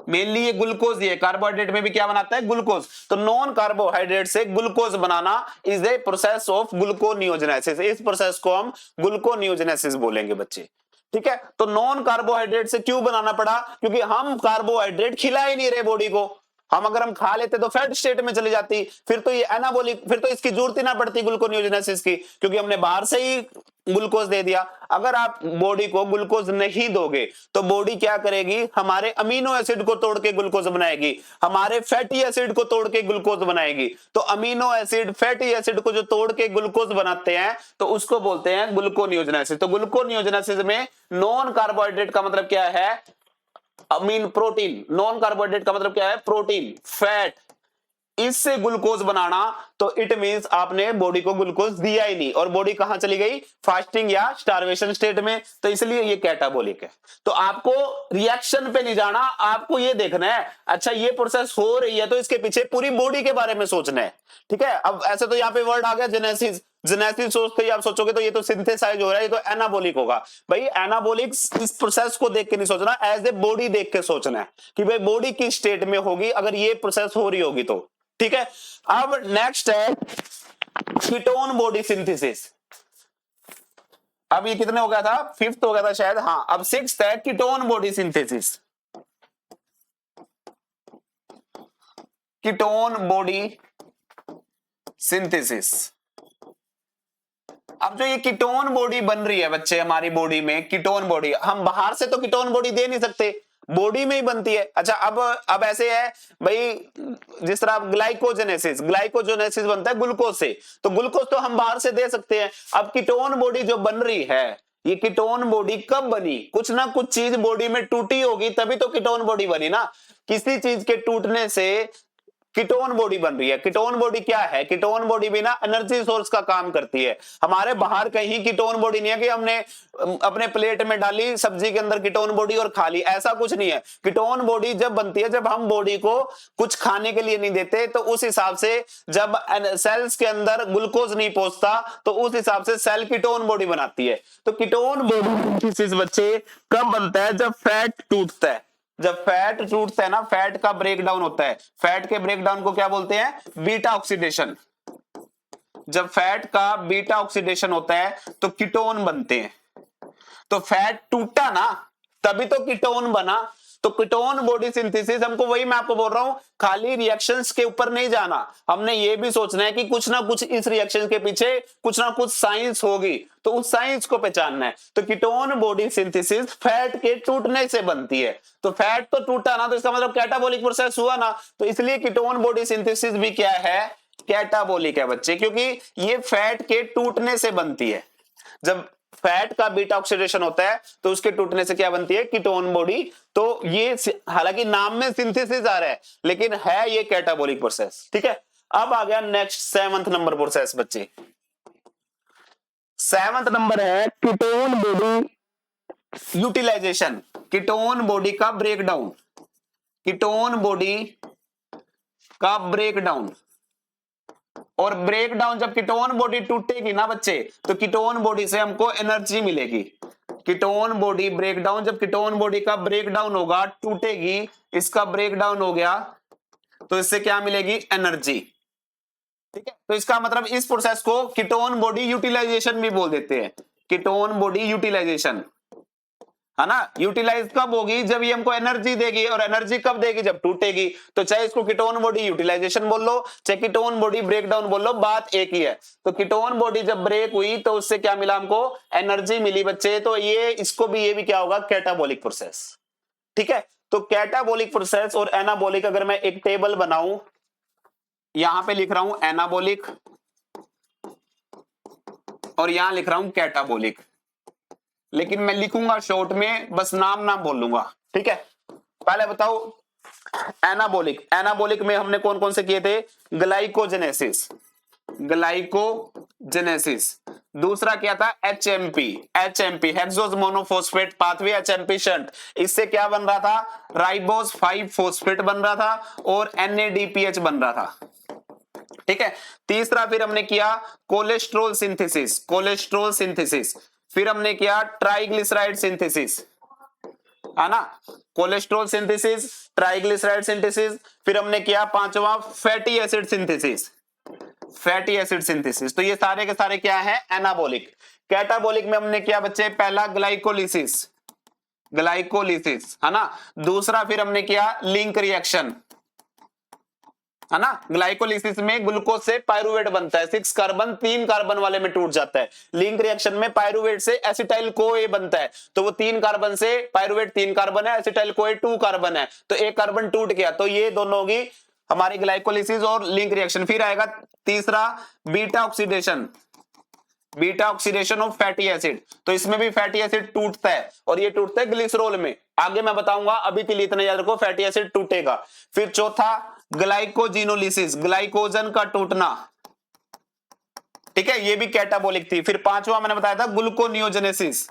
A: मेनली ये ग्लूकोज, ये कार्बोहाइड्रेट में भी क्या बनाता है, ग्लूकोज। तो नॉन कार्बोहाइड्रेट से glucose banana is a process of gluconeogenesis. इस प्रोसेस को हम ग्लूकोनियोजेनेसिस बोलेंगे बच्चे, ठीक है। तो नॉन कार्बोहाइड्रेट से क्यों बनाना पड़ा, क्योंकि हम कार्बोहाइड्रेट खिला ही नहीं रहे बॉडी को। हम अगर हम खा लेते तो फैट स्टेट में चली जाती, फिर तो ये एनाबॉलिक, फिर तो इसकी जरूरत ही ना पड़ती ग्लूकोनियोजेनेसिस की, क्योंकि हमने बाहर से ही ग्लूकोज दे दिया। अगर आप बॉडी को ग्लूकोज नहीं दोगे तो बॉडी क्या करेगी, हमारे अमीनो एसिड को तोड़ के ग्लूकोज बनाएगी, हमारे फैटी एसिड को तोड़ के ग्लूकोज बनाएगी। तो अमीनो एसिड, फैटी एसिड को जो तोड़ के ग्लूकोज बनाते हैं तो उसको बोलते हैं ग्लूकोनियोजेनेसिस। तो ग्लूकोनियोजेनेसिस में नॉन कार्बोहाइड्रेट का मतलब क्या है, अमीन प्रोटीन। नॉन कार्बोहाइड्रेट का मतलब क्या है, प्रोटीन, फैट, इससे ग्लूकोज बनाना। तो इट मींस आपने बॉडी को ग्लूकोज दिया ही नहीं और बॉडी कहां चली गई, फास्टिंग या स्टारवेशन स्टेट में। तो इसलिए ये कैटाबॉलिक है। तो आपको रिएक्शन पे नहीं जाना, आपको ये देखना है अच्छा ये प्रोसेस हो रही है तो इसके पीछे पूरी बॉडी के बारे में सोचना है, ठीक है। अब ऐसे तो यहाँ पे वर्ड आ गया जेनेसिस, जेनेसिस सोचते ही आप सोचोगे तो ये तो सिंथेसाइज हो रहा है, ये तो एनाबॉलिक होगा। भाई एनाबॉलिक इस प्रोसेस को देख के नहीं सोचना, एज ए बॉडी देख के सोचना है कि भाई बॉडी किस स्टेट में होगी अगर ये प्रोसेस हो रही होगी तो, ठीक है। अब नेक्स्ट है कीटोन बॉडी सिंथेसिस। अब ये कितने हो गया था, फिफ्थ हो गया था शायद, हाँ। अब सिक्स्थ है ketone body synthesis. Ketone body synthesis. अब जो ये कीटोन बॉडी बन रही है बच्चे हमारी बॉडी में, कीटोन बॉडी, हम बाहर से तो कीटोन बॉडी दे नहीं सकते, बॉडी में ही बनती है। अच्छा अब ऐसे है भाई, जिस तरह ग्लाइकोजेनेसिस बनता है ग्लूकोज से, तो ग्लूकोज तो हम बाहर से दे सकते हैं। अब कीटोन बॉडी जो बन रही है, ये कीटोन बॉडी कब बनी, कुछ ना कुछ चीज बॉडी में टूटी होगी तभी तो कीटोन बॉडी बनी ना। किसी चीज के टूटने से कीटोन बॉडी बन रही है। कीटोन बॉडी क्या है, कीटोन बॉडी भी ना एनर्जी सोर्स का काम करती है। हमारे बाहर कहीं कीटोन बॉडी नहीं है कि हमने अपने प्लेट में डाली सब्जी के अंदर कीटोन बॉडी और खा ली, ऐसा कुछ नहीं है। कीटोन बॉडी जब बनती है जब हम बॉडी को कुछ खाने के लिए नहीं देते, तो उस हिसाब से जब सेल्स के अंदर ग्लूकोज नहीं पहुंचता तो उस हिसाब से सेल कीटोन बॉडी बनाती है। तो कीटोन बॉडी बच्चे कब बनता है, जब फैट टूटता है। जब फैट टूटता है ना, फैट का ब्रेकडाउन होता है, फैट के ब्रेकडाउन को क्या बोलते हैं, बीटा ऑक्सीडेशन। जब फैट का बीटा ऑक्सीडेशन होता है तो कीटोन बनते हैं। तो फैट टूटा ना तभी तो कीटोन बना। तो कीटोन बॉडी सिंथेसिस, हमको वही मैं आपको बोल रहा हूं, खाली रिएक्शंस के ऊपर नहीं जाना, हमने ये भी सोचना है कि कुछ ना कुछ इस रिएक्शन के पीछे कुछ ना कुछ साइंस होगी, तो उस साइंस को पहचानना है। तो कीटोन बॉडी सिंथेसिस फैट के टूटने से बनती है। तो फैट तो टूटा ना, तो इसका मतलब कैटाबॉलिक प्रोसेस हुआ ना। तो इसलिए कीटोन बॉडी सिंथेसिस भी क्या है, कैटाबॉलिक है बच्चे, क्योंकि ये फैट के टूटने से बनती है। जब फैट का बीटा ऑक्सीडेशन होता है तो उसके टूटने से क्या बनती है, कीटोन बॉडी। तो ये हालांकि नाम में सिंथेसिस आ रहा है लेकिन है ये कैटाबॉलिक प्रोसेस, ठीक है। अब आ गया नेक्स्ट 7th नंबर प्रोसेस बच्चे। 7th नंबर है ketone body utilisation, ketone body का ब्रेकडाउन। कीटोन बॉडी का ब्रेकडाउन, और ब्रेकडाउन, जब कीटोन बॉडी टूटेगी ना बच्चे तो कीटोन बॉडी से हमको एनर्जी मिलेगी। कीटोन बॉडी ब्रेकडाउन, जब कीटोन बॉडी का ब्रेकडाउन होगा, टूटेगी, इसका ब्रेकडाउन हो गया तो इससे क्या मिलेगी, एनर्जी, ठीक है। तो इसका मतलब इस प्रोसेस को कीटोन बॉडी यूटिलाइजेशन भी बोल देते हैं, कीटोन बॉडी यूटिलाइजेशन। है ना। यूटिलाइज कब होगी, जब ये हमको एनर्जी देगी, और एनर्जी कब देगी, जब टूटेगी। तो चाहे इसको कीटोन बॉडी यूटिलाइजेशन बोल लो, चाहे कीटोन बॉडी ब्रेकडाउन बोल लो, बात एक ही है। तो कीटोन बॉडी जब ब्रेक हुई तो उससे क्या मिला हमको, एनर्जी मिली बच्चे। तो ये इसको भी, ये भी क्या होगा, कैटाबॉलिक प्रोसेस। ठीक है, तो कैटाबॉलिक प्रोसेस और एनाबॉलिक अगर मैं एक टेबल बनाऊं, यहां पे लिख रहा हूं एनाबॉलिक और यहां लिख रहा हूं कैटाबॉलिक, लेकिन मैं लिखूंगा शॉर्ट में, बस नाम नाम बोल लूंगा। ठीक है, पहले बताओ एनाबॉलिक। एनाबॉलिक में हमने कौन कौन से किए थे, ग्लाइकोजेनेसिस, ग्लाइकोजेनेसिस। दूसरा क्या था, HMP, HMP hexose monophosphate pathway, HMP shunt. इससे क्या बन रहा था, राइबोस 5 फॉस्फेट बन रहा था और एनएडीपीएच बन रहा था। ठीक है, तीसरा फिर हमने किया कोलेस्ट्रॉल सिंथेसिस, कोलेस्ट्रॉल सिंथेसिस। फिर हमने किया ट्राइग्लिसराइड सिंथेसिस, है ना, कोलेस्ट्रॉल सिंथेसिस, ट्राइग्लिसराइड सिंथेसिस। फिर हमने किया पांचवा fatty acid synthesis, fatty acid synthesis. तो ये सारे के सारे क्या है, एनाबॉलिक। कैटाबॉलिक में हमने किया बच्चे, पहला ग्लाइकोलिसिस, ग्लाइकोलिसिस, है ना। दूसरा फिर हमने किया लिंक रिएक्शन, है ना। ग्लाइकोलिसिस में ग्लूकोज से पायरुवेट बनता है, 6 कार्बन 3 कार्बन वाले में टूट जाता है। लिंक रिएक्शन में पायरुवेट से एसिटाइल कोए बनता है, तो वो 3 कार्बन से पायरुवेट 3 कार्बन है, एसिटाइल कोए 2 कार्बन है, तो 1 कार्बन टूट गया। तो ये दोनों होगी हमारी ग्लाइकोलिसिस और लिंक रिएक्शन। फिर आएगा तीसरा beta oxidation, beta oxidation of fatty acid. तो इसमें भी फैटी एसिड टूटता है और ये टूटता है ग्लिसरॉल में, आगे मैं बताऊंगा, अभी के लिए इतना याद रखो, फैटी एसिड टूटेगा। फिर चौथा ग्लाइकोजिनोलिसिस, ग्लाइकोजन का टूटना, ठीक है, ये भी कैटाबॉलिक थी। फिर पांचवा मैंने बताया था ग्लूकोनियोजेनेसिस,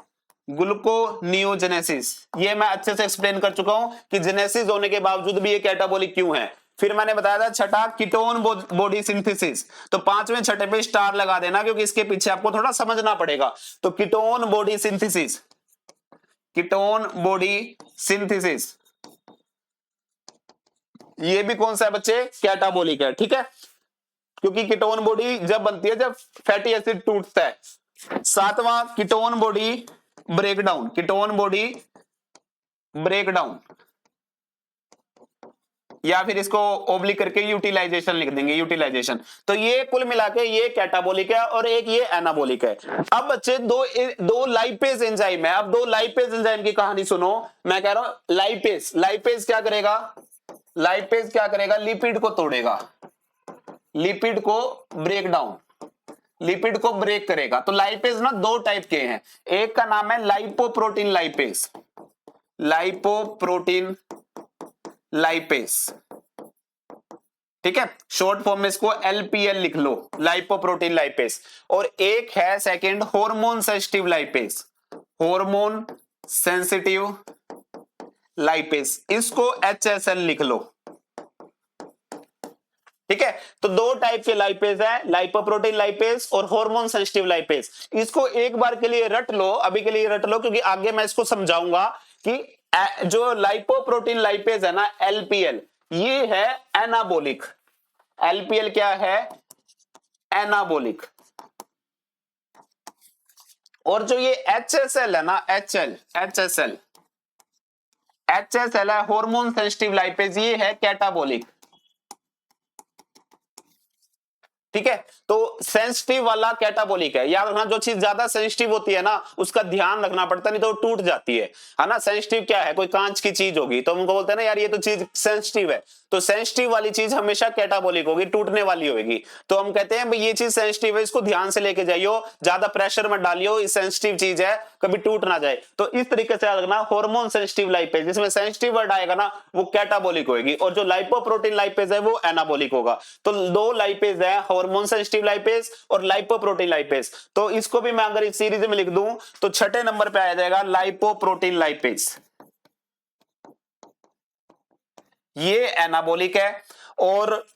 A: ग्लूकोनियोजेनेसिस, ये मैं अच्छे से एक्सप्लेन कर चुका हूं कि जेनेसिस होने के बावजूद भी ये कैटाबॉलिक क्यों है। फिर मैंने बताया था छठा कीटोन बॉडी सिंथेसिस। तो पांचवें छठे पे स्टार लगा देना, क्योंकि इसके पीछे आपको थोड़ा समझना पड़ेगा। तो ketone body synthesis, ketone body synthesis, ये भी कौन सा है बच्चे, कैटाबॉलिक है। ठीक है, क्योंकि कीटोन बॉडी जब बनती है जब फैटी एसिड टूटता है। सातवां ketone body breakdown, ketone body breakdown, या फिर इसको ओब्लिक करके यूटिलाइजेशन लिख देंगे, यूटिलाइजेशन। तो ये कुल मिला के ये कैटाबॉलिक है और एक ये एनाबॉलिक है। अब बच्चे दो लाइपेज एंजाइम है। अब दो लाइपेज एंजाइम की कहानी सुनो। मैं कह रहा हूं लाइपेज, लाइपेज क्या करेगा, लाइपेज क्या करेगा, लिपिड को तोड़ेगा, लिपिड को ब्रेक डाउन, लिपिड को ब्रेक करेगा। तो लाइपेज ना दो टाइप के हैं, एक का नाम है लाइपोप्रोटीन लाइपेज, लाइपोप्रोटीन लाइपेज, ठीक है, शॉर्ट फॉर्म में इसको एलपीएल लिख लो, लाइपोप्रोटीन लाइपेज। और एक है second hormone sensitive lipase, hormone sensitive lipase, इसको एचएसएल लिख लो। ठीक है, तो दो टाइप के लाइपेज है, लाइपोप्रोटीन लाइपेज और हार्मोन सेंसिटिव लाइपेज। इसको एक बार के लिए रट लो, अभी के लिए रट लो, क्योंकि आगे मैं इसको समझाऊंगा कि जो लाइपोप्रोटीन लाइपेज है ना, एलपीएल, ये है एनाबोलिक। एलपीएल क्या है, एनाबोलिक। और जो ये एचएसएल है ना, एचएसएल है हार्मोन सेंसिटिव लाइपेज, ये है कैटाबोलिक। ठीक है, तो सेंसिटिव वाला कैटाबोलिक है। याद रखना, जो चीज ज्यादा सेंसिटिव होती है ना उसका ध्यान रखना पड़ता है, नहीं तो टूट जाती है ना। सेंसिटिव क्या है, कोई कांच की चीज होगी तो उनको बोलते हैं ना यार ये तो चीज सेंसिटिव है, तो सेंसिटिव वाली चीज हमेशा कैटाबोलिक होगी, टूटने वाली होगी। तो हम कहते हैं भाई ये चीज सेंसिटिव है, इसको ध्यान से लेके जाइयो, ज्यादा प्रेशर मत डालियो, ये सेंसिटिव चीज है, कभी टूट ना जाए। तो इस तरीके से याद रखना, हार्मोन सेंसिटिव लाइपेज, जिसमें सेंसिटिव वर्ड आएगा ना वो कैटाबोलिक होगी, और जो लाइपोप्रोटीन लाइपेज है वो एनाबोलिक होगा। तो दो लाइपेज है, हार्मोन सेंसिटिव लाइपेज और लाइपोप्रोटीन लाइपेज। तो इसको भी मैं अगर इस सीरीज में लिख दूं तो छठे नंबर पे आ जाएगा लाइपोप्रोटीन लाइपेज, ये एनाबोलिक है। और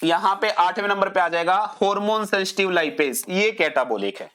A: यहां पे 8वें नंबर पे आ जाएगा हार्मोन सेंसिटिव लाइपेज, ये कैटाबोलिक है।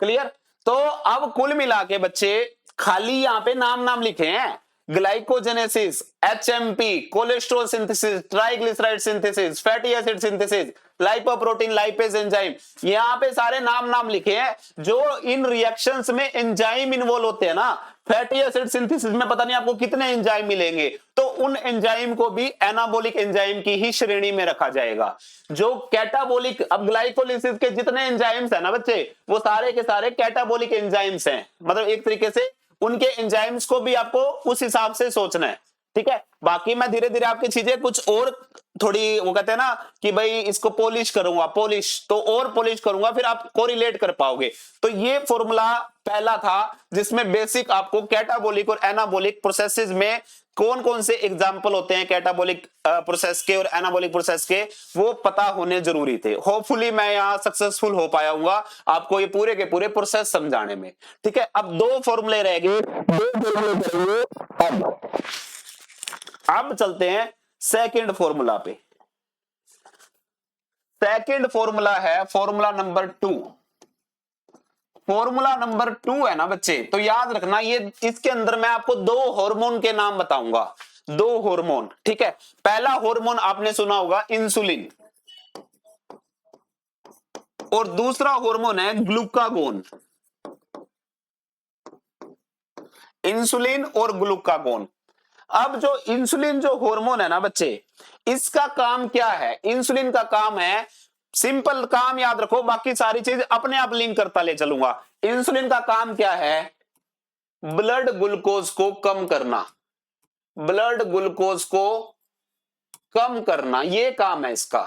A: क्लियर। तो अब कुल मिला के बच्चे खाली यहां पे नाम नाम लिखे हैं, glycogenesis, HMP, cholesterol synthesis, triglyceride synthesis, fatty acid synthesis, lipoprotein lipase enzyme, यहाँ पे सारे नाम लिखे हैं जो इन रिएक्शंस में एंजाइम इन्वॉल्व होते हैं ना। फैटी एसिड सिंथेसिस में पता नहीं आपको कितने एंजाइम मिलेंगे, तो उन एंजाइम को भी एनाबॉलिक एंजाइम की ही श्रेणी में रखा जाएगा। जो कैटाबॉलिक, अब ग्लाइकोलिसिस के जितने एंजाइम्स है ना बच्चे, वो सारे के सारे कैटाबॉलिक एंजाइम्स हैं, मतलब एक तरीके से उनके एंजाइम्स को भी आपको उस हिसाब से सोचना है, ठीक है। बाकी मैं धीरे धीरे आपकी चीजें कुछ और थोड़ी, वो कहते हैं ना कि भाई इसको पॉलिश करूंगा, पॉलिश तो और पॉलिश करूंगा, फिर आप कोरिलेट कर पाओगे। तो ये फॉर्मूला पहला था जिसमें बेसिक आपको कैटाबॉलिक और एनाबॉलिक प्रोसेसेस में कौन कौन से एग्जाम्पल होते हैं कैटाबॉलिक प्रोसेस के और एनाबॉलिक प्रोसेस के, वो पता होने जरूरी थे। होपफुली मैं यहाँ सक्सेसफुल हो पाया हूँ आपको ये पूरे के पूरे प्रोसेस समझाने में, ठीक है। अब दो फॉर्मूले रह गए, अब चलते हैं सेकंड फॉर्मूला पे। सेकंड फॉर्मूला है फॉर्मूला नंबर 2। फॉर्मूला नंबर 2 है ना बच्चे, तो याद रखना ये, इसके अंदर मैं आपको दो हार्मोन के नाम बताऊंगा, दो हार्मोन, ठीक है। पहला हार्मोन आपने सुना होगा इंसुलिन, और दूसरा हार्मोन है ग्लूकागोन। इंसुलिन और ग्लूकागोन। अब जो इंसुलिन जो हार्मोन है ना बच्चे, इसका काम क्या है? इंसुलिन का काम है, सिंपल काम याद रखो, बाकी सारी चीज अपने आप लिंक करता ले चलूंगा। इंसुलिन का काम क्या है? ब्लड ग्लूकोज को कम करना, ब्लड ग्लूकोज को कम करना, ये काम है इसका,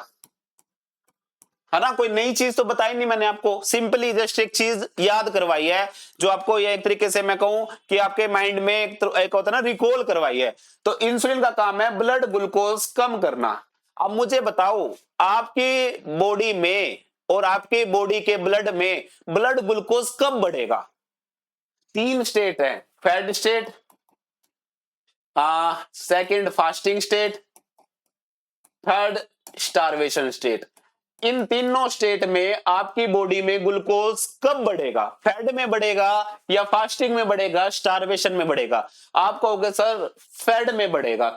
A: है ना। कोई नई चीज तो बताई नहीं मैंने आपको, सिंपली जस्ट एक चीज याद करवाई है जो आपको ये एक तरीके से मैं कहूं कि आपके माइंड में एक होता है ना, रिकॉल करवाई है। तो इंसुलिन का काम है ब्लड ग्लूकोज कम करना। अब मुझे बताओ, आपकी बॉडी में और आपके बॉडी के ब्लड में ब्लड ग्लूकोज कब बढ़ेगा? 3 स्टेट है, fat state, second fasting state, third starvation state. इन तीनों स्टेट में आपकी बॉडी में ग्लूकोज कब बढ़ेगा? फैट में बढ़ेगा या फास्टिंग में बढ़ेगा, स्टारवेशन में बढ़ेगा? आप कहोगे सर फैट में बढ़ेगा,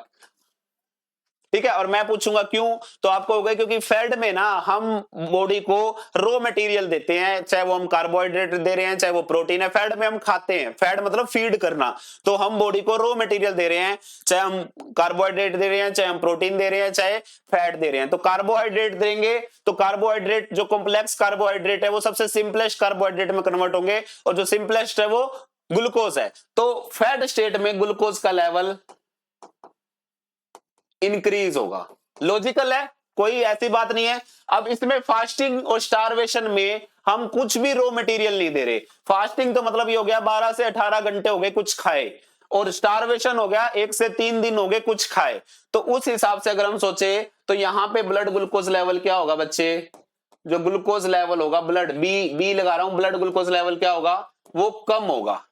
A: ठीक है। और मैं पूछूंगा क्यों, तो आपको होगा क्योंकि फैट में ना हम बॉडी को रॉ मटेरियल देते हैं, चाहे वो हम कार्बोहाइड्रेट दे रहे हैं चाहे वो प्रोटीन है, फैट में हम खाते हैं, फैट मतलब फीड करना, तो हम बॉडी को रॉ मटेरियल दे रहे हैं, चाहे हम कार्बोहाइड्रेट दे रहे हैं, चाहे हम प्रोटीन दे रहे हैं, चाहे फैट दे रहे हैं। तो कार्बोहाइड्रेट देंगे तो कार्बोहाइड्रेट जो कॉम्प्लेक्स कार्बोहाइड्रेट है वो सबसे सिंपलेस्ट कार्बोहाइड्रेट में कन्वर्ट होंगे, और जो सिंपलेस्ट है वो ग्लूकोज है। तो फैट स्टेट में ग्लूकोज का लेवल इंक्रीज होगा, लॉजिकल है, कोई ऐसी बात नहीं है। अब इसमें फास्टिंग और स्टारवेशन में हम कुछ भी रॉ मटेरियल नहीं दे रहे। फास्टिंग तो मतलब ये हो गया 12 से 18 घंटे हो गए कुछ खाए, और स्टारवेशन हो गया 1 से 3 दिन हो गए कुछ खाए। तो उस हिसाब से अगर हम सोचे तो यहां पे ब्लड ग्लूकोज लेवल क्या होगा बच्चे? जो ग्लूकोज लेवल होगा, ब्लड बी लगा रहा हूं, ब्लड ग्लूकोज लेवल क्या होगा? वो कम होगा।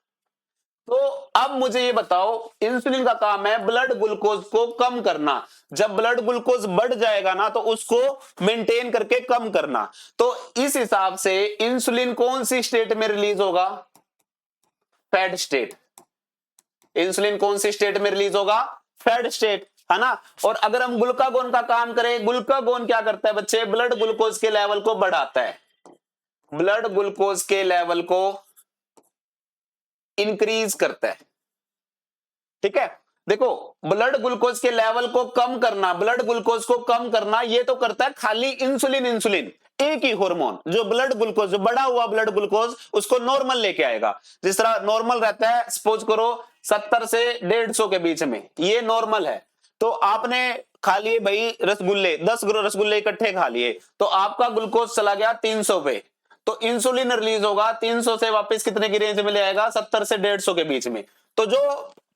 A: तो अब मुझे ये बताओ, इंसुलिन का काम है ब्लड ग्लूकोज को कम करना। जब ब्लड ग्लूकोज बढ़ जाएगा ना तो उसको मेंटेन करके कम करना। तो इस हिसाब से इंसुलिन कौन सी स्टेट में रिलीज होगा? Fat state. इंसुलिन कौन सी स्टेट में रिलीज होगा? फैट स्टेट, है ना। और अगर हम ग्लूकागोन का काम करें, ग्लूकागोन क्या करता है बच्चे? ब्लड ग्लूकोज के लेवल को बढ़ाता है, ब्लड ग्लूकोज के लेवल को इंक्रीज करता है, ठीक है। देखो, ब्लड ग्लूकोज के लेवल को कम करना, ब्लड ग्लूकोज को कम करना, ये तो करता है खाली इंसुलिन। इंसुलिन एक ही हार्मोन जो ब्लड ग्लूकोज, जो बढ़ा हुआ ब्लड ग्लूकोज उसको नॉर्मल लेके आएगा। जिस तरह नॉर्मल रहता है, सपोज करो 70 से 150 के बीच में, ये नॉर्मल है। तो आपने खा लिए भाई रसगुल्ले, 10 रसगुल्ले इकट्ठे खा लिए, तो आपका ग्लूकोज चला गया 300 पे, तो इंसुलिन रिलीज होगा 300 से वापस कितने की रेंज में ले आएगा? 70 से 150 के बीच में। तो जो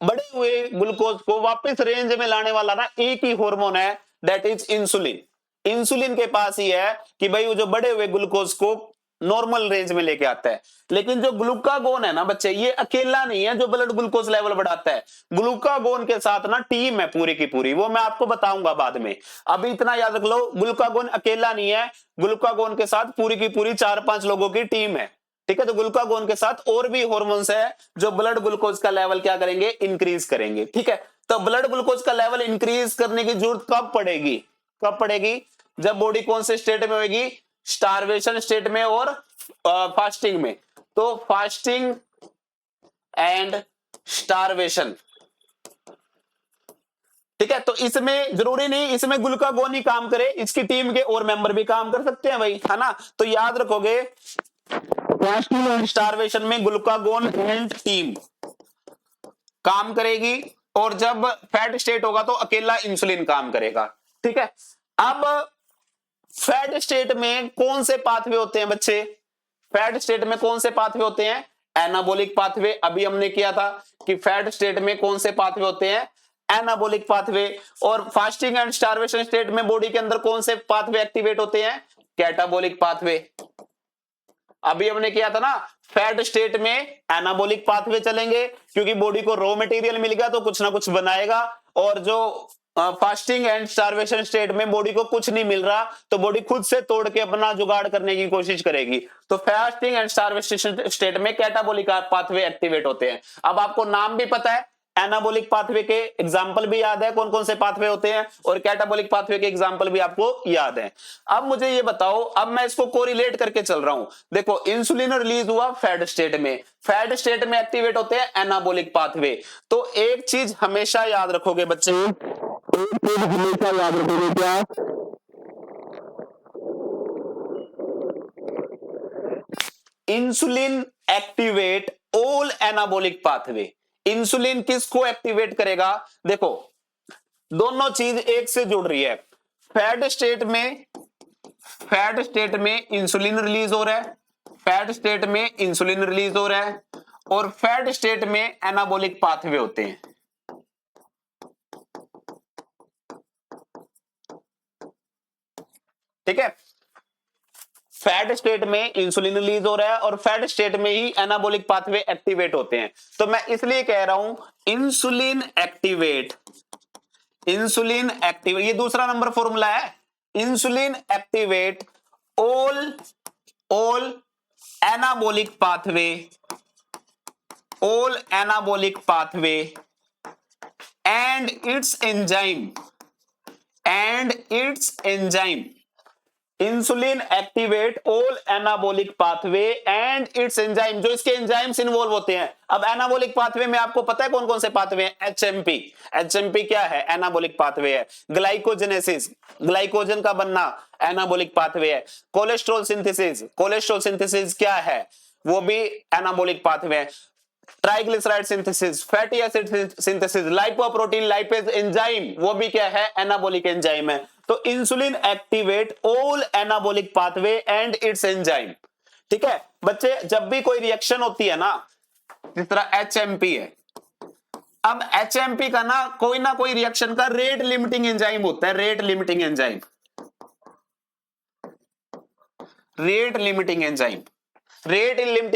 A: बढ़े हुए ग्लूकोज को वापस रेंज में लाने वाला ना एक ही हार्मोन है, दैट इज इंसुलिन। इंसुलिन के पास ही है कि भाई वो जो बढ़े हुए ग्लूकोज को नॉर्मल रेंज में लेके आता है। लेकिन जो ग्लूकागोन है ना बच्चे, ये अकेला नहीं है जो ब्लड ग्लूकोज लेवल बढ़ाता है। ग्लूकागोन के साथ ना टीम है पूरी की पूरी, वो मैं आपको बताऊंगा बाद में। अभी इतना याद रख लो, ग्लूकागोन अकेला नहीं है, ग्लूकागोन के साथ पूरी की पूरी 4-5 लोगों की टीम है। ठीक है। तो ग्लूकागोन के साथ और भी हॉर्मोन्स है जो ब्लड ग्लूकोज का लेवल क्या करेंगे, इंक्रीज करेंगे। ठीक है, तो ब्लड ग्लूकोज का लेवल इंक्रीज करने की जरूरत कब पड़ेगी, कब पड़ेगी, जब बॉडी कौन से स्टेट में होगी, स्टारवेशन स्टेट में और फास्टिंग में। तो फास्टिंग एंड स्टारवेशन, ठीक है। तो इसमें जरूरी नहीं इसमें ग्लूकागोन ही काम करे, इसकी टीम के और मेंबर भी काम कर सकते हैं भाई, है ना। तो याद रखोगे फास्टिंग एंड स्टारवेशन में ग्लूकागोन एंड टीम काम करेगी, और जब फैट स्टेट होगा तो अकेला इंसुलिन काम करेगा। ठीक है, अब फैट स्टेट में कौन से पाथवे होते हैं बच्चे, फैट स्टेट में कौन से पाथवे होते हैं, एनाबॉलिक पाथवे। अभी हमने किया था कि फैट स्टेट में कौन से पाथवे होते हैं, एनाबॉलिक पाथवे। और फास्टिंग एंड स्टारवेशन स्टेट में बॉडी के अंदर कौन से पाथवे एक्टिवेट होते हैं, कैटाबॉलिक पाथवे। अभी हमने किया था ना, फैट स्टेट में एनाबॉलिक पाथवे चलेंगे क्योंकि बॉडी को रॉ मटेरियल मिल गया तो कुछ ना कुछ बनाएगा, और जो फास्टिंग एंड स्टारवेशन स्टेट में बॉडी को कुछ नहीं मिल रहा तो बॉडी खुद से तोड़ के अपना जुगाड़ करने की कोशिश करेगी। तो फास्टिंग एंड स्टारवेशन स्टेट में कैटाबॉलिक पाथवे एक्टिवेट होते हैं। अब आपको नाम भी पता है, एनाबॉलिक पाथवे के एग्जाम्पल भी याद है कौन कौन से पाथवे होते हैं, और कैटाबॉलिक पाथवे के एग्जाम्पल भी आपको याद है। अब मुझे ये बताओ, अब मैं इसको कोरिलेट करके चल रहा हूं। देखो इंसुलिन रिलीज हुआ फैट स्टेट में, फैट स्टेट में एक्टिवेट होते हैं एनाबॉलिक पाथवे। तो एक चीज हमेशा याद रखोगे बच्चे, एक चीज हमेशा याद रखोगे, क्या, insulin activate all anabolic pathway. Insulin किसको एक्टिवेट करेगा, देखो दोनों चीज एक से जुड़ रही है। फैट स्टेट में इंसुलिन रिलीज हो रहा है, फैट स्टेट में इंसुलिन रिलीज हो रहा है, और फैट स्टेट में एनाबॉलिक पाथवे होते हैं। ठीक है, फैट स्टेट में इंसुलिन रिलीज हो रहा है और फैट स्टेट में ही एनाबॉलिक पाथवे एक्टिवेट होते हैं। तो मैं इसलिए कह रहा हूं इंसुलिन एक्टिवेट, ये दूसरा नंबर फॉर्मूला है, insulin activate all anabolic pathway and it's enzyme, insulin activate all anabolic pathway and it's enzyme, जो इसके एंजाइम्स इन्वॉल्व होते हैं। अब एनाबॉलिक पाथवे में आपको पता है कौन कौन से पाथवे हैं, एचएमपी क्या है, एनाबॉलिक पाथवे है। ग्लाइकोजेनेसिस, ग्लाइकोजन का बनना एनाबॉलिक पाथवे है। कोलेस्ट्रॉल सिंथेसिस क्या है, वो भी एनाबॉलिक पाथवे है। Triglyceride synthesis, fatty acid synthesis, lipoprotein lipase enzyme, वो भी क्या है, एनाबॉलिक एंजाइम है। तो insulin activate all anabolic pathway and it's enzyme. ठीक है बच्चे, जब भी कोई रिएक्शन होती है ना, जिस तरह एचएमपी है, अब एचएमपी का ना कोई रिएक्शन का रेट लिमिटिंग एंजाइम होता है, rate limiting enzyme. Rate limiting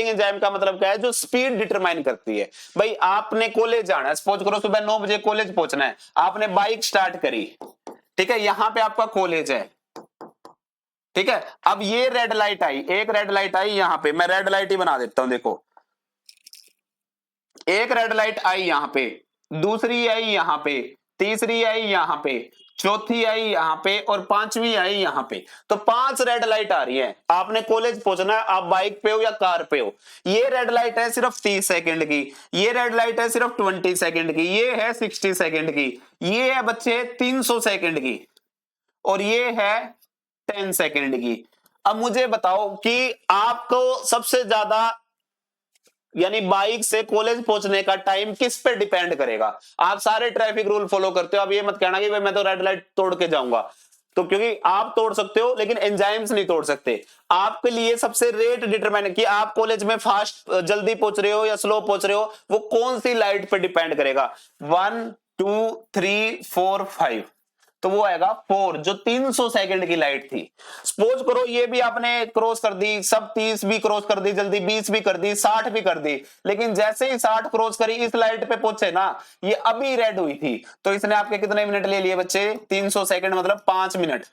A: enzyme का मतलब क्या है, जो स्पीड डिटरमाइन करती है। भाई आपने कॉलेज जाना है, सपोज करो सुबह 9 बजे कॉलेज पहुंचना है, आपने बाइक स्टार्ट करी, ठीक है, यहां पे आपका कॉलेज है। ठीक है, अब ये रेड लाइट आई, एक रेड लाइट आई यहां पे, मैं रेड लाइट ही बना देता हूं। देखो एक रेड लाइट आई यहां पे, दूसरी आई यहां पे, तीसरी आई यहां पे, चौथी आई यहां पे, और पांचवी आई यहां पे। तो 5 रेड लाइट आ रही है, आपने कॉलेज पहुंचना है, आप बाइक पे हो या कार पे हो। ये रेड लाइट है सिर्फ 30 सेकंड की, ये रेड लाइट है सिर्फ 20 सेकंड की, ये है 60 सेकंड की, ये है बच्चे 300 सेकंड की, और ये है 10 सेकंड की। अब मुझे बताओ कि आपको सबसे ज्यादा यानी बाइक से कॉलेज पहुंचने का टाइम किस पे डिपेंड करेगा। आप सारे ट्रैफिक रूल फॉलो करते हो, अब ये मत कहना कि भाई मैं तो रेड लाइट तोड़ के जाऊंगा, तो क्योंकि आप तोड़ सकते हो लेकिन एंजाइम्स नहीं तोड़ सकते। आपके लिए सबसे रेट डिटरमाइन कि आप कॉलेज में फास्ट जल्दी पहुंच रहे हो या स्लो पहुंच रहे हो, वो कौन सी लाइट पे डिपेंड करेगा, 1 2 3 4 5, तो वो आएगा 4, जो 300 सेकंड की लाइट थी। सपोज करो ये भी आपने क्रॉस कर दी, सब 30 भी क्रॉस कर दी जल्दी, 20 भी कर दी, 60 भी कर दी, लेकिन जैसे ही 60 क्रॉस करी, इस लाइट पे पहुंचे ना, ये अभी रेड हुई थी, तो इसने आपके कितने मिनट ले लिए बच्चे, 300 सेकंड मतलब 5 मिनट।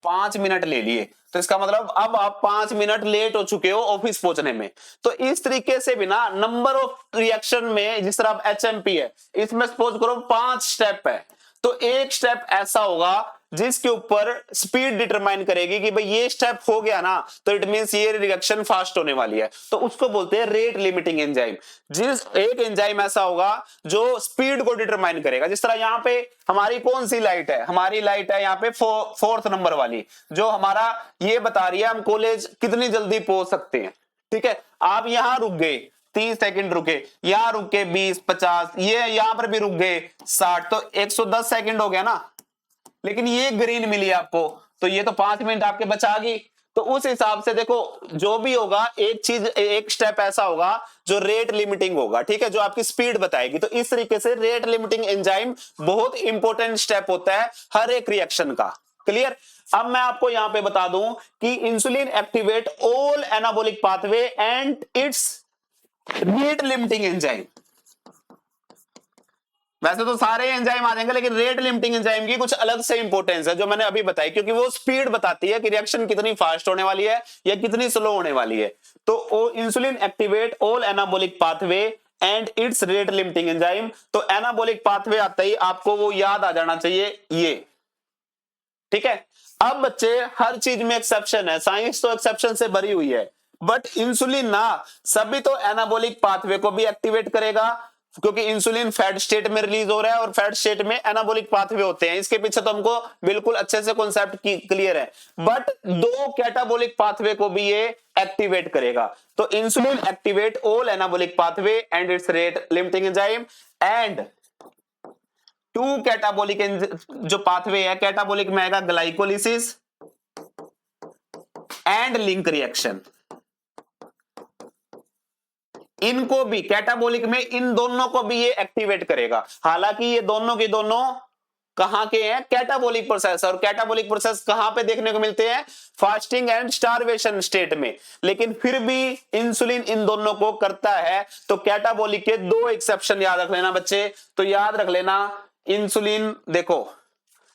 A: 5 मिनट ले लिए, तो इसका मतलब अब आप 5 मिनट लेट हो चुके हो ऑफिस पहुंचने में। तो इस तरीके से भी ना नंबर ऑफ रिएक्शन में, जिस तरह HMP है, इसमें सपोज करो 5 स्टेप है, तो एक स्टेप ऐसा होगा जिसके ऊपर स्पीड डिटरमाइन करेगी कि भाई ये स्टेप हो गया ना, तो इट मींस ये रिएक्शन फास्ट होने वाली है, तो उसको बोलते हैं रेट लिमिटिंग एंजाइम। जिस एक एंजाइम ऐसा होगा जो स्पीड को डिटरमाइन करेगा। जिस तरह यहाँ पे हमारी कौन सी लाइट है, हमारी लाइट है यहाँ पे 4th नंबर वाली, जो हमारा ये बता रही है हम कॉलेज कितनी जल्दी पहुंच सकते हैं। ठीक है, आप यहां रुक गए 30 सेकंड रुके, यहां रुक के 20 50, ये यहां पर भी रुक गए 60, तो 110 सेकंड हो गया ना। लेकिन ये ग्रीन मिली आपको, तो ये तो 5 मिनट आपके बचा गई। तो उस हिसाब से देखो, जो भी होगा एक चीज, एक स्टेप ऐसा होगा जो रेट लिमिटिंग होगा, ठीक है, जो आपकी स्पीड बताएगी। तो इस तरीके से रेट लिमिटिंग एंजाइम बहुत इंपॉर्टेंट स्टेप होता है हर एक रिएक्शन का। क्लियर। अब मैं आपको यहां पे बता दूं कि insulin activate all anabolic pathway and it's rate limiting enzyme. वैसे तो सारे एंजाइम आ जाएंगे, लेकिन रेट लिमिटिंग एंजाइम की कुछ अलग से इंपॉर्टेंस है जो मैंने अभी बताई, क्योंकि वो स्पीड बताती है कि रिएक्शन कितनी फास्ट होने वाली है या कितनी स्लो होने वाली है। तो insulin activate all anabolic pathway and it's rate limiting enzyme. तो एनाबॉलिक पाथवे आता ही आपको वो याद आ जाना चाहिए ये। ठीक है। अब बच्चे, हर चीज में एक्सेप्शन है, साइंस तो एक्सेप्शन से भरी हुई है, बट इंसुलिन ना सभी तो एनाबॉलिक पाथवे को भी एक्टिवेट करेगा, क्योंकि इंसुलिन फैट स्टेट में रिलीज हो रहा है और फैट स्टेट में एनाबॉलिक पाथवे होते हैं। इसके पीछे तो हमको बिल्कुल अच्छे से कॉन्सेप्ट क्लियर है, बट 2 कैटाबॉलिक पाथवे को भी ये एक्टिवेट करेगा। तो insulin activate all anabolic pathway and it's rate limiting enzyme and 2 catabolic जो पाथवे है, कैटाबॉलिक में आएगा ग्लाइकोलिसिस एंड लिंक रिएक्शन। इनको भी कैटाबॉलिक में, इन दोनों को भी ये एक्टिवेट करेगा। हालांकि ये दोनों के दोनों कहां के हैं, कैटाबॉलिक प्रोसेस, और कैटाबॉलिक प्रोसेस कहां पे देखने को मिलते हैं, फास्टिंग एंड स्टारवेशन स्टेट में, लेकिन फिर भी इंसुलिन इन दोनों को करता है। तो कैटाबॉलिक के 2 एक्सेप्शन याद रख लेना बच्चे। तो याद रख लेना, इंसुलिन देखो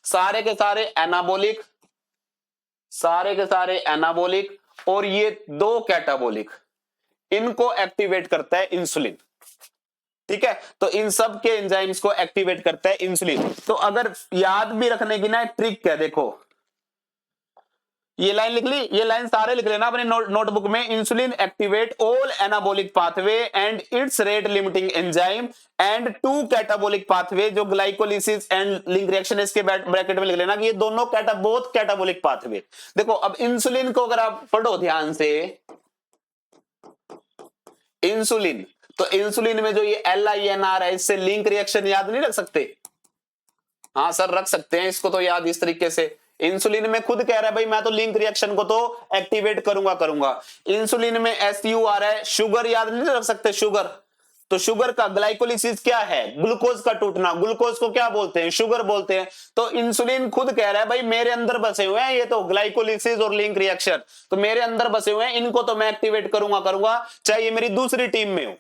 A: सारे के सारे एनाबॉलिक, सारे के सारे एनाबॉलिक, और ये 2 कैटाबॉलिक, इनको एक्टिवेट करता है इंसुलिन। ठीक है, तो इन सब के एंजाइम्स को एक्टिवेट करता है इंसुलिन। तो अगर याद भी रखने की ना एक ट्रिक है, देखो ये लाइन लिख ली, ये लाइन सारे लिख लेना अपने नोटबुक में। Insulin activate all anabolic pathway and it's rate limiting enzyme and 2 catabolic pathway, जो ग्लाइकोलिसिस एंड लिंक रिएक्शन, इसके ब्रैकेट में लिख लेना कि ये दोनों बोथ कैटाबॉलिक पाथवे। देखो अब इंसुलिन को अगर आप पढ़ो ध्यान से, इंसुलिन, तो इंसुलिन में जो ये LINR है, इससे लिंक रिएक्शन याद नहीं रख सकते? हाँ सर रख सकते हैं इसको तो याद इस तरीके से। इंसुलिन में खुद कह रहा है भाई मैं तो लिंक रिएक्शन को तो एक्टिवेट करूंगा। इंसुलिन में SUR है, शुगर याद नहीं रख सकते, शुगर। तो शुगर का ग्लाइकोलिसिस क्या है, ग्लूकोज का टूटना, ग्लूकोज को क्या बोलते हैं, शुगर बोलते हैं। तो इंसुलिन खुद कह रहा है भाई मेरे अंदर बसे हुए हैं ये तो ग्लाइकोलिसिस और लिंक रिएक्शन, तो मेरे अंदर बसे हुए हैं, इनको तो मैं एक्टिवेट करूंगा, चाहे ये मेरी दूसरी टीम में हो,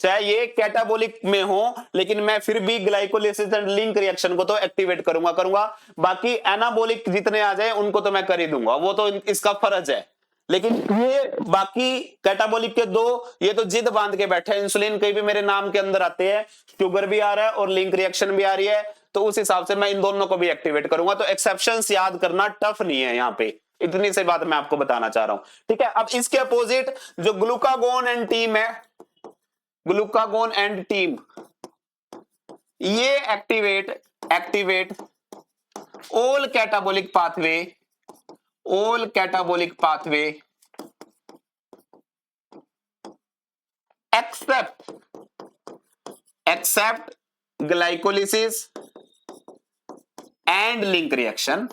A: चाहे ये कैटाबॉलिक में हो, लेकिन मैं फिर भी ग्लाइकोलिसिस एंड लिंक रिएक्शन को तो एक्टिवेट करूंगा। बाकी एनाबॉलिक जितने आ जाए उनको तो मैं कर ही दूंगा, वो तो इसका फर्ज है। लेकिन ये बाकी कैटाबॉलिक के 2, ये तो जिद बांध के बैठे हैं, इंसुलिन कहीं भी मेरे नाम के अंदर आते हैं, शुगर भी आ रहा है और लिंक रिएक्शन भी आ रही है, तो उस हिसाब से मैं इन दोनों को भी एक्टिवेट करूंगा। तो एक्सेप्शंस याद करना टफ नहीं है यहाँ पे, इतनी सी बात मैं आपको बताना चाह रहा हूं। ठीक है, अब इसके अपोजिट जो ग्लूकागोन एंड टीम है, ग्लूकागोन एंड टीम, ये activate all catabolic pathway except glycolysis and link reaction,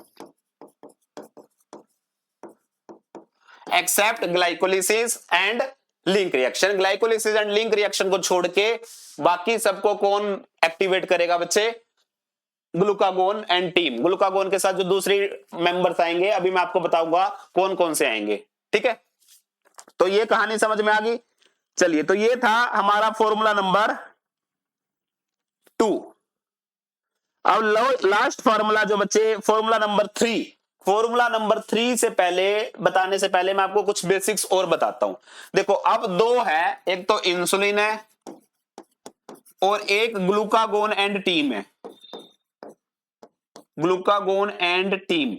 A: except glycolysis and link reaction. Glycolysis and link reaction को छोड़ के बाकी सबको कौन एक्टिवेट करेगा बच्चे, ग्लूकागोन एंड टीम। ग्लूकागोन के साथ जो दूसरी मेंबर्स आएंगे अभी मैं आपको बताऊंगा कौन कौन से आएंगे। ठीक है, तो ये कहानी समझ में आ गई। चलिए, तो ये था हमारा फॉर्मूला नंबर 2। अब लास्ट फॉर्मूला जो बच्चे, फॉर्मूला नंबर 3, फॉर्मूला नंबर 3 से पहले बताने से पहले मैं आपको कुछ बेसिक्स और बताता हूं। देखो अब दो है, एक तो इंसुलिन है और एक ग्लूकागोन एंड टीम है, ग्लूकागोन एंड टीम।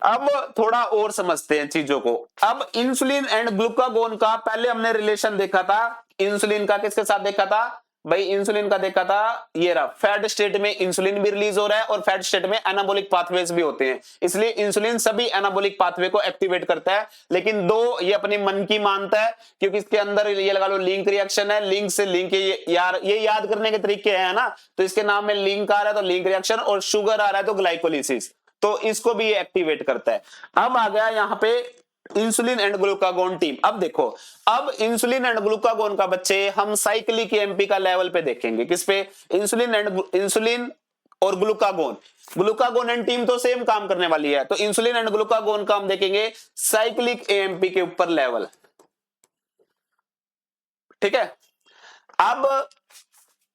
A: अब थोड़ा और समझते हैं चीजों को। अब इंसुलिन एंड ग्लूकागोन का पहले हमने रिलेशन देखा था, इंसुलिन का किसके साथ देखा था भाई, इंसुलिन का देखा था, ये रहा, फैट स्टेट में इंसुलिन भी रिलीज हो रहा है और फैट स्टेट में एनाबॉलिक पाथवेज भी होते हैं, इसलिए इंसुलिन सभी एनाबॉलिक पाथवे को एक्टिवेट करता है। लेकिन दो ये अपने मन की मानता है, क्योंकि इसके अंदर ये लगा लो लिंक रिएक्शन है, लिंक से लिंक, ये याद करने के तरीके हैं ना, तो इसके नाम में लिंक आ रहा है तो लिंक रिएक्शन, और शुगर आ रहा है तो ग्लाइकोलिसिस, तो इसको भी ये एक्टिवेट करता है। अब आ गया यहाँ पे इंसुलिन एंड ग्लूकागोन टीम। अब देखो, अब इंसुलिन एंड ग्लूकागोन का बच्चे हम साइक्लिक एएमपी का लेवल पे देखेंगे, किस पे, इंसुलिन और ग्लूकागोन, ग्लूकागोन एंड टीम तो सेम काम करने वाली है, तो इंसुलिन एंड ग्लूकागोन का हम देखेंगे साइक्लिक एएमपी के ऊपर लेवल। ठीक है, अब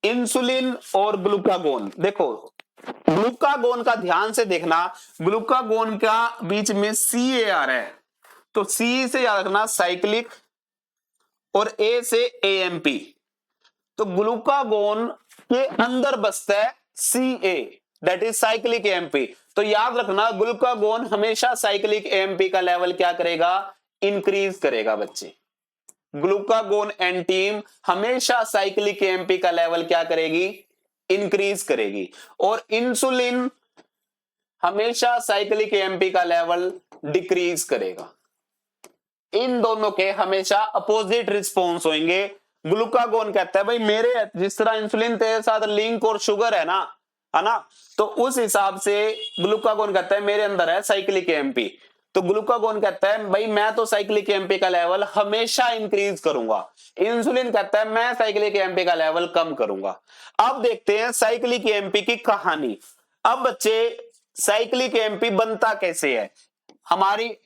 A: इंसुलिन और ग्लूकागोन, देखो ग्लूकागोन का ध्यान से देखना, ग्लूकागोन का बीच में सी आ रहा है, तो सी से याद रखना साइक्लिक और ए से एएमपी, तो ग्लूकागोन के अंदर बसता है सी ए, दैट इज साइक्लिक एएमपी। तो याद रखना ग्लूकागोन हमेशा साइक्लिक एएमपी का लेवल क्या करेगा, इंक्रीज करेगा बच्चे। ग्लूकागोन एंड टीम हमेशा साइक्लिक एएमपी का लेवल क्या करेगी, इंक्रीज करेगी, और इंसुलिन हमेशा साइक्लिक एएमपी का लेवल डिक्रीज करेगा। इन दोनों के हमेशा अपोजिट रिस्पॉन्स होंगे। ग्लूकागोन कहता है भाई मेरे जिस तरह इंसुलिन तेरे साथ लिंक और शुगर है ना, तो उस हिसाब से ग्लूकागोन कहता है मेरे अंदर है साइक्लिक एएमपी, तो ग्लूकागोन कहता है भाई मैं तो साइक्लिक एएमपी का लेवल हमेशा इंक्रीज करूंगा, इंसुलिन कहता है मैं साइक्लिक एएमपी का लेवल कम करूंगा। अब देखते हैं साइक्लिक एएमपी की कहानी। अब बच्चे साइक्लिक एएमपी बनता कैसे है, हमारी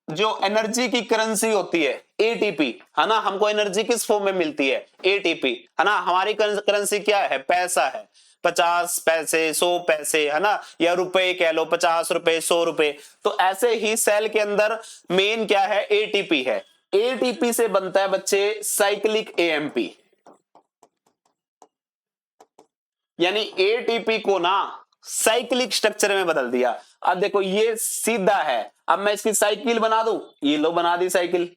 A: जो एनर्जी की करेंसी होती है एटीपी, है ना, हमको एनर्जी किस फॉर्म में मिलती है, एटीपी, है ना, हमारी करेंसी क्या है, पैसा है, 50 पैसे 100 पैसे, है ना, या रुपए कह लो, 50 रुपए 100 रुपए। तो ऐसे ही सेल के अंदर मेन क्या है, एटीपी है, एटीपी से बनता है बच्चे साइक्लिक एएमपी, यानी एटीपी को ना साइक्लिक स्ट्रक्चर में बदल दिया। अब देखो ये सीधा है, अब मैं इसकी साइकिल बना दूं, ये लो बना दी साइकिल,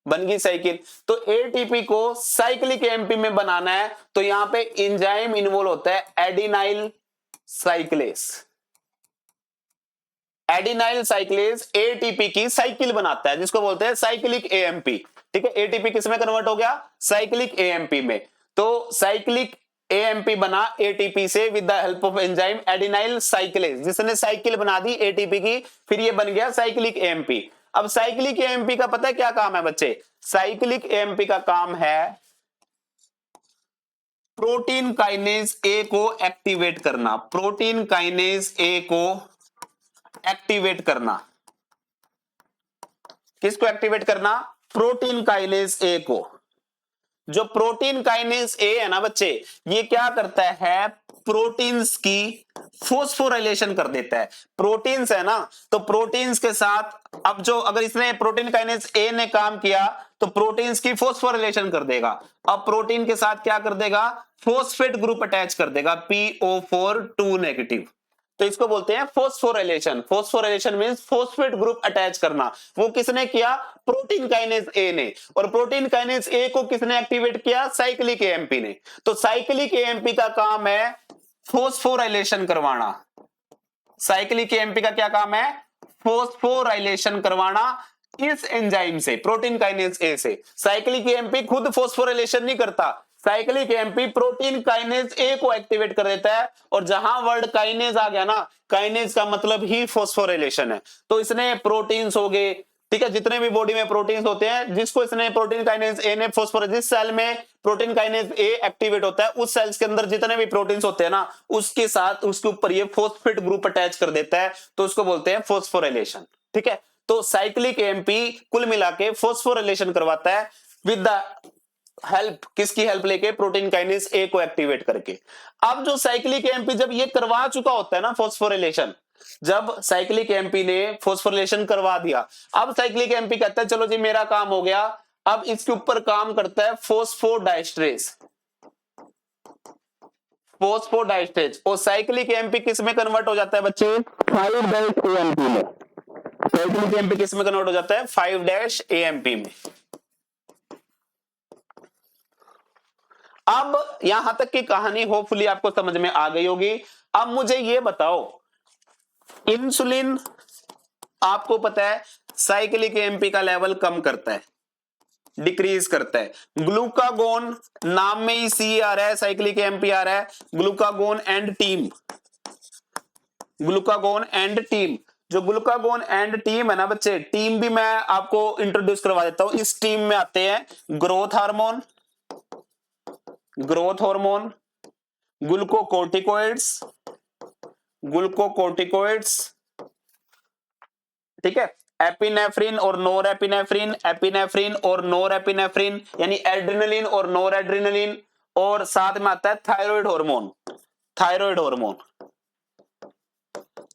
A: बन गई साइकिल। तो एटीपी को साइक्लिक एएमपी में बनाना है तो यहां पे एंजाइम इन्वॉल्व होता है adenylyl cyclase, adenylyl cyclase ATP की साइकिल बनाता है जिसको बोलते हैं साइक्लिक एएमपी। ठीक है, एटीपी किस में कन्वर्ट हो गया, साइक्लिक एएमपी में, तो साइक्लिक एएमपी बना एटीपी से with the help of enzyme adenylyl cyclase, जिसने साइकिल बना दी एटीपी की, फिर ये बन गया साइक्लिक एएमपी। अब साइक्लिक एएमपी का पता है क्या काम है बच्चे, साइक्लिक एएमपी का काम है प्रोटीन काइनेज ए को एक्टिवेट करना, प्रोटीन काइनेज ए को एक्टिवेट करना, किसको एक्टिवेट करना, प्रोटीन काइनेज ए को। जो प्रोटीन काइनेज ए है ना बच्चे, ये क्या करता है, प्रोटीन्स की फोस्फोराइलेशन कर देता है। प्रोटीन्स है ना, तो प्रोटीन्स के साथ अब जो अगर इसने प्रोटीन काइनेज ए ने काम किया तो प्रोटीन्स की फोस्फोराइलेशन कर देगा। अब प्रोटीन के साथ क्या कर देगा, फोस्फेट ग्रुप अटैच कर देगा, PO4 2 नेगेटिव, तो इसको बोलते हैं phosphorylation. Phosphorylation means phosphate group attach करना। वो किसने किया, प्रोटीन काइनेज ए ने, और प्रोटीन काइनेज ए को किसने एक्टिवेट किया, साइक्लिक एएमपी ने। तो साइक्लिक एएमपी का काम है फोस्फोराइलेशन करवाना, साइक्लिक एएमपी का क्या काम है, फोस्फोराइलेशन करवाना इस एंजाइम से, प्रोटीन काइनेज ए से। साइक्लिक एएमपी खुद फोस्फोराइलेशन नहीं करता, cyclic AMP protein kinase A को एक्टिवेट कर देता है, और जहां वर्ड काइनेज आ गया ना, काइनेज का मतलब ही फोस्फोराइलेशन है। तो इसने प्रोटीन्स हो गए, ठीक है, जितने भी बॉडी में प्रोटीन्स होते हैं, जिसको इसने प्रोटीन काइनेज ए ने फोस्फोराइल, जिस सेल में प्रोटीन काइनेज ए एक्टिवेट होता है उस सेल्स के अंदर जितने भी प्रोटीन्स होते हैं ना, उसके साथ उसके ऊपर ये फोस्फेट ग्रुप अटैच कर देता है, तो उसको बोलते हैं फोस्फोराइलेशन। ठीक है, तो साइक्लिक एएमपी कुल मिला के फोस्फोराइलेशन करवाता है विद द हेल्प, किसकी हेल्प लेके, प्रोटीन काइनेज ए को एक्टिवेट करके। अब जो साइक्लिक एएमपी जब ये करवा चुका होता है ना फॉस्फोरिलेशन, जब साइक्लिक एएमपी ने फॉस्फोरिलेशन करवा दिया, अब साइक्लिक एएमपी कहता है चलो जी मेरा काम हो गया, अब इसके ऊपर काम करता है फोस्फोडाइस्ट्रेज। फोस्फोडाइस्ट्रेज और साइक्लिक एएमपी किस में कन्वर्ट हो जाता है बच्चे, 5-AMP में। साइक्लिक एएमपी किस में कन्वर्ट हो जाता है, 5-AMP में। अब यहां तक की कहानी होपफुली आपको समझ में आ गई होगी। अब मुझे ये बताओ, इंसुलिन आपको पता है साइक्लिक एएमपी का लेवल कम करता है, डिक्रीज करता है। ग्लूकागोन, नाम में ही सी आ रहा है, साइक्लिक एएमपी आ रहा है, glucagon and team. Glucagon and team, जो ग्लूकागोन एंड टीम है ना बच्चे, टीम भी मैं आपको इंट्रोड्यूस करवा देता हूं। इस टीम में आते हैं growth hormone, growth hormone, glucocorticoids, glucocorticoids, ठीक है, एपिनेफ्रिन और नोर एपिनेफ्रिन, एपिनेफ्रिन और नोर एपिनेफ्रिन, यानी एड्रेनलिन और नोर एड्रेनलिन, और साथ में आता है थायराइड हार्मोन, थायराइड हार्मोन।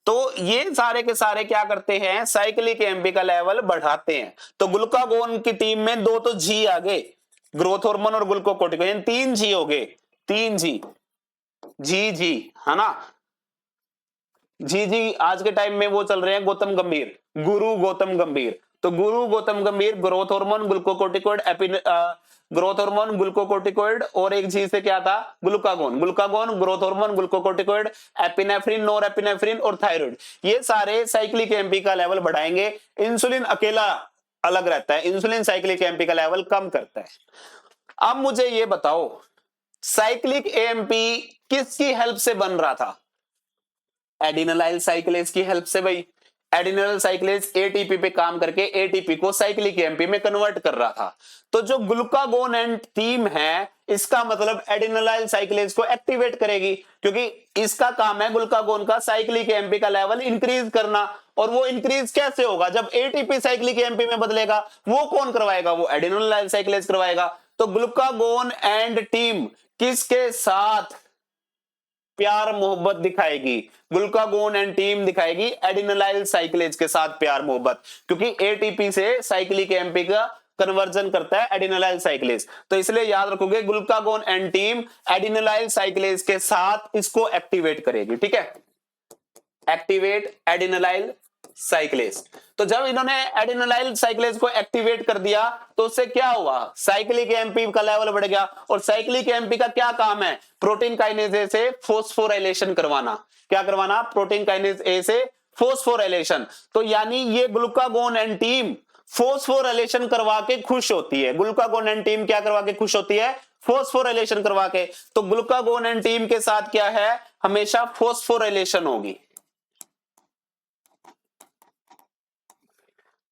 A: तो ये सारे के सारे क्या करते हैं, साइक्लिक एएमपी का लेवल बढ़ाते हैं। तो ग्लूकागोन की टीम में दो तो जी आ गए, ग्रोथ हार्मोन और ग्लूकोकोर्टिकोइड, 3 जी हो गए, 3 जी, जी जी है ना। जी जी आज के टाइम में वो चल रहे हैं गौतम गंभीर, गुरु गौतम गंभीर। तो गुरु Gautam Gambhir, growth hormone, glucocorticoid, growth hormone, glucocorticoid, और एक जी से क्या था, glucagon, glucagon, growth hormone, glucocorticoid, epinephrine, norepinephrine और थायराइड, ये सारे साइक्लिक एएमपी का लेवल बढ़ाएंगे। इंसुलिन अकेला अलग रहता है, इंसुलिन साइक्लिक एएमपी का लेवल कम करता है। अब मुझे ये बताओ, साइक्लिक एएमपी किसकी हेल्प से बन रहा था, एडिनोलाइल साइक्लेज की हेल्प से। भाई एडिनोलाइल साइक्लेज एटीपी पे काम करके एटीपी को साइक्लिक एएमपी में कन्वर्ट कर रहा था। तो जो ग्लूकागोन एंड टीम है, इसका मतलब एडिनोलाइल साइक्लेज को एक्टिवेट करेगी, क्योंकि इसका काम है ग्लूकागोन का साइक्लिक एएमपी का लेवल इंक्रीज करना। और वो इंक्रीज कैसे होगा, जब एटीपी साइक्लिक एएमपी में बदलेगा, वो कौन करवाएगा, वो एडिनोलाइल साइक्लेज करवाएगा। तो ग्लूकागोन एंड टीम किसके साथ प्यार मोहब्बत दिखाएगी, ग्लूकागोन एंड टीम दिखाएगी एडिनोलाइल साइक्लेज के साथ प्यार मोहब्बत, क्योंकि एटीपी से साइक्लिक एएमपी का कन्वर्जन करता है एडिनोलाइल साइक्लेज। तो इसलिए याद रखोगे ग्लूकागोन एंड टीम एडिनोलाइल साइक्लेज के साथ इसको एक्टिवेट करेगी, ठीक है, एक्टिवेट एडिनोलाइल साइक्लेज। तो जब इन्होंने एडिनोलाइल साइक्लेज को एक्टिवेट कर दिया, तो उससे क्या हुआ, साइक्लिक एएमपी का लेवल बढ़ गया। और साइक्लिक एएमपी का क्या काम है, प्रोटीन काइनेज ए से फोस्फोराइलेशन करवाना। क्या करवाना, प्रोटीन काइनेज ए से फोस्फोराइलेशन। तो यानी ये ग्लूकागोन एंड टीम फोस्फोराइलेशन करवा के खुश होती है। ग्लूकागोन एंड टीम क्या करवा के खुश होती है, फोस्फोराइलेशन करवा के। तो ग्लूकागोन एंड टीम के साथ क्या है, हमेशा फोस्फोराइलेशन होगी।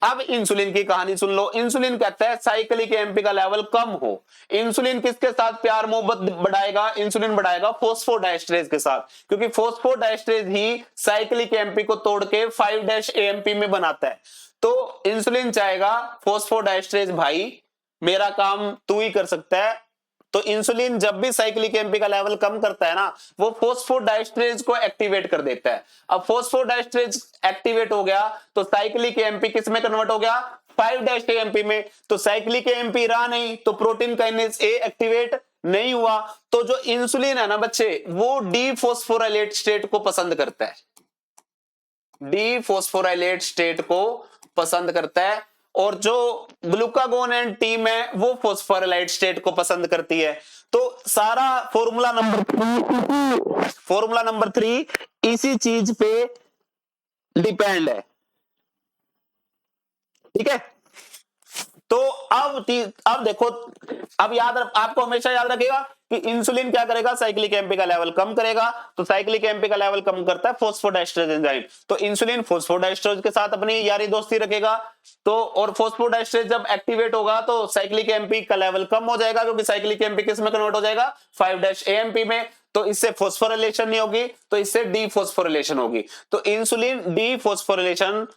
A: अब इंसुलिन की कहानी सुन लो। इंसुलिन कहता है साइक्लिक एएमपी का लेवल कम हो। इंसुलिन किसके साथ प्यार मोहब्बत बढ़ाएगा, इंसुलिन बढ़ाएगा फोस्फोडाइस्ट्रेज के साथ, क्योंकि फोस्फोडाइस्ट्रेज ही साइक्लिक एएमपी को तोड़ के 5-AMP में बनाता है। तो इंसुलिन चाहेगा फोस्फोडाइस्ट्रेज भाई मेरा काम तू ही कर सकता है। तो इंसुलिन जब भी साइक्लिक एएमपी का लेवल कम करता है ना, वो फोस्फोडाइस्ट्रेज को एक्टिवेट कर देता है। अब फोस्फोडाइस्ट्रेज एक्टिवेट हो गया तो साइक्लिक एएमपी किस में कन्वर्ट हो गया, 5-AMP में। तो साइक्लिक एएमपी रहा नहीं, तो प्रोटीन काइनेज ए एक्टिवेट नहीं हुआ। तो जो इंसुलिन है ना बच्चे, वो डीफॉस्फोराइलेट स्टेट को पसंद करता है, डीफॉस्फोराइलेट स्टेट को पसंद करता है। और जो ग्लूकागोन एंड टीम है, वो फॉस्फोराइलेट स्टेट को पसंद करती है। तो सारा फॉर्मूला नंबर 3 इसी चीज पे डिपेंड है, ठीक है। तो अब देखो, अब आपको हमेशा याद रखेगा कि इंसुलिन क्या करेगा, साइक्लिक एएमपी का लेवल कम करेगा। तो साइक्लिक एएमपी का लेवल कम करता है फोस्फोडाइस्ट्रेज एंजाइम। तो इंसुलिन फोस्फोडाइस्ट्रेज के साथ अपनी यारी दोस्ती रखेगा। तो और फोस्फोडाइस्ट्रेज जब एक्टिवेट होगा तो साइक्लिक एएमपी का लेवल कम हो जाएगा, क्योंकि साइक्लिक एएमपी किस में कन्वर्ट हो जाएगा, 5-AMP में। तो इससे फोस्फोराइलेशन नहीं होगी, तो इससे डीफॉस्फोराइलेशन होगी। तो इंसुलिन डीफॉस्फोराइलेशन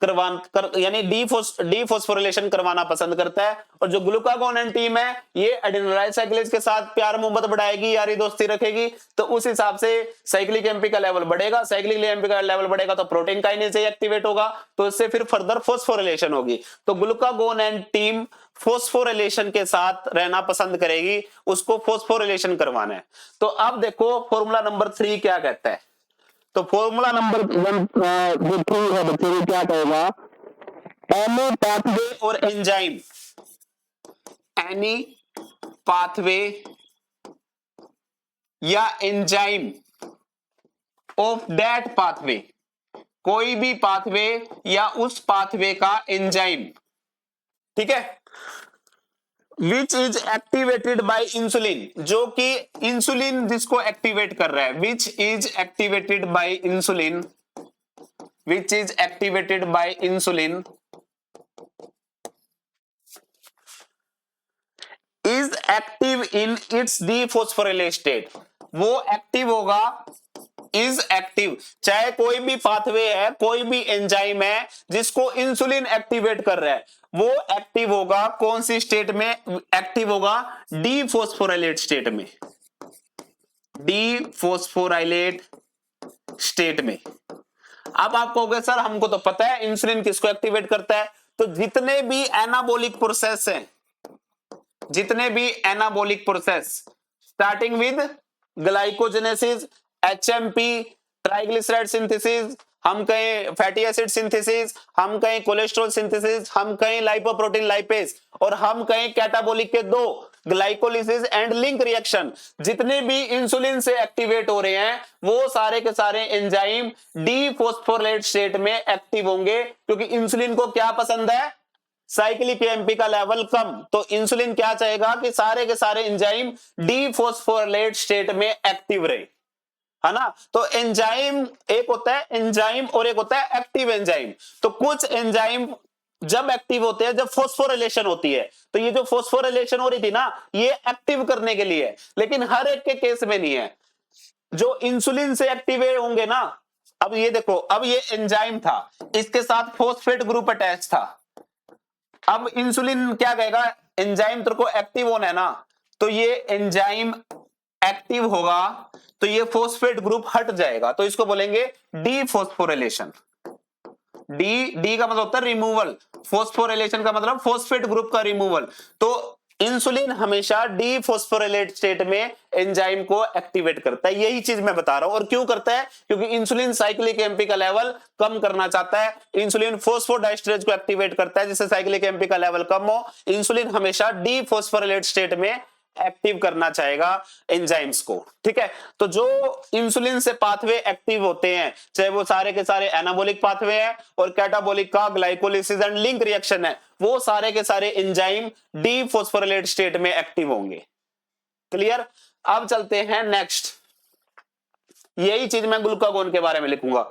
A: यानी डीफॉस्फोरिलेशन करवाना पसंद करता है। और जो ग्लूकागोन एंटीम है ये एडेनोलाइल साइक्लेज के साथ प्यार मोहब्बत बढ़ाएगी, यारी दोस्ती रखेगी, तो उस हिसाब से साइक्लिक एमपी का लेवल बढ़ेगा। साइक्लिक एमपी का लेवल बढ़ेगा तो प्रोटीन काइनेज एक्टिवेट होगा, तो इससे फिर फर्दर फॉस्फोरिलेशन होगी। तो ग्लूकागोन एंटीम फॉस्फोरिलेशन के साथ रहना पसंद करेगी, उसको फॉस्फोरिलेशन करवाना है। तो अब देखो फॉर्मूला नंबर 3 क्या कहता है। तो फॉर्मूला नंबर 1 जो 3 है बच्चे ये क्या कहेगा, एनी पाथवे और एंजाइम, एनी पाथवे या एंजाइम ऑफ दैट पाथवे, कोई भी पाथवे या उस पाथवे का एंजाइम, ठीक है, which is activated by insulin, जो कि इंसुलिन जिसको एक्टिवेट कर रहा है, which is activated by insulin, which is activated by insulin is active in its dephosphorylate state, वो एक्टिव होगा, इज एक्टिव, चाहे कोई भी पाथवे है, कोई भी एंजाइम है जिसको इंसुलिन एक्टिवेट कर रहा है, वो एक्टिव होगा कौन सी स्टेट में, एक्टिव होगा डीफॉस्फोराइलेट स्टेट में, डीफॉस्फोराइलेट स्टेट में। अब आप कहोगे सर हमको तो पता है इंसुलिन किसको एक्टिवेट करता है, तो जितने भी एनाबॉलिक प्रोसेस हैं, जितने भी anabolic process starting with glycogenesis, HMP, triglyceride synthesis, हम कहें फैटी एसिड सिंथेसिस, हम कहें कोलेस्ट्रॉल सिंथेसिस, हम कहें लाइपोप्रोटीन लाइपेज, और हम कहें कैटाबॉलिक के 2 ग्लाइकोलिसिस एंड लिंक रिएक्शन, जितने भी इंसुलिन से एक्टिवेट हो रहे हैं वो सारे के सारे एंजाइम डीफॉस्फोरिलेट स्टेट में एक्टिव होंगे, क्योंकि इंसुलिन को क्या पसंद है, साइक्लिक एमपी का लेवल कम। तो इंसुलिन क्या चाहेगा कि सारे के सारे एंजाइम डीफॉस्फोरिलेट स्टेट में एक्टिव रहे, है ना। तो एंजाइम एक होता है एंजाइम और एक होता है एक्टिव एंजाइम। तो कुछ एंजाइम जब एक्टिव होते हैं, जब फॉस्फोरिलेशन होती है, तो ये जो फॉस्फोरिलेशन हो रही थी ना ये एक्टिव करने के लिए है, लेकिन हर एक के केस में नहीं है। जो इंसुलिन से एक्टिवेट होंगे ना, अब ये देखो, अब ये एंजाइम था, इसके साथ फॉस्फेट ग्रुप अटैच था, अब इंसुलिन क्या कहेगा, एंजाइम तेरे को एक्टिव होना है ना, तो ये एंजाइम एक्टिव होगा तो ये फॉस्फेट ग्रुप हट जाएगा, तो इसको बोलेंगे डीफॉस्फोरिलेशन। डी का मतलब होता है रिमूवल, फॉस्फोरिलेशन का मतलब फॉस्फेट ग्रुप का रिमूवल। तो इंसुलिन हमेशा डीफॉस्फोरिलेट स्टेट में एंजाइम को एक्टिवेट करता है, यही चीज मैं बता रहा हूं। और क्यों करता है, क्योंकि इंसुलिन साइक्लिक एमपी का लेवल कम करना चाहता है, इंसुलिन फॉस्फोडाइस्टरेज को एक्टिवेट करता है जिससे साइक्लिक एमपी का लेवल कम हो। इंसुलिन हमेशा डीफॉस्फोरिलेट स्टेट में एक्टिव करना चाहेगा एंजाइम्स को, ठीक है। तो जो इंसुलिन से पाथवे एक्टिव होते हैं, चाहे वो सारे के सारे एनाबॉलिक पाथवे हैं और कैटाबॉलिक का ग्लाइकोलिसिस एंड लिंक रिएक्शन है, वो सारे के सारे एंजाइम डीफॉस्फोरिलेट स्टेट में एक्टिव होंगे। क्लियर। अब चलते हैं नेक्स्ट, यही चीज मैं ग्लूकागोन के बारे में लिखूंगा।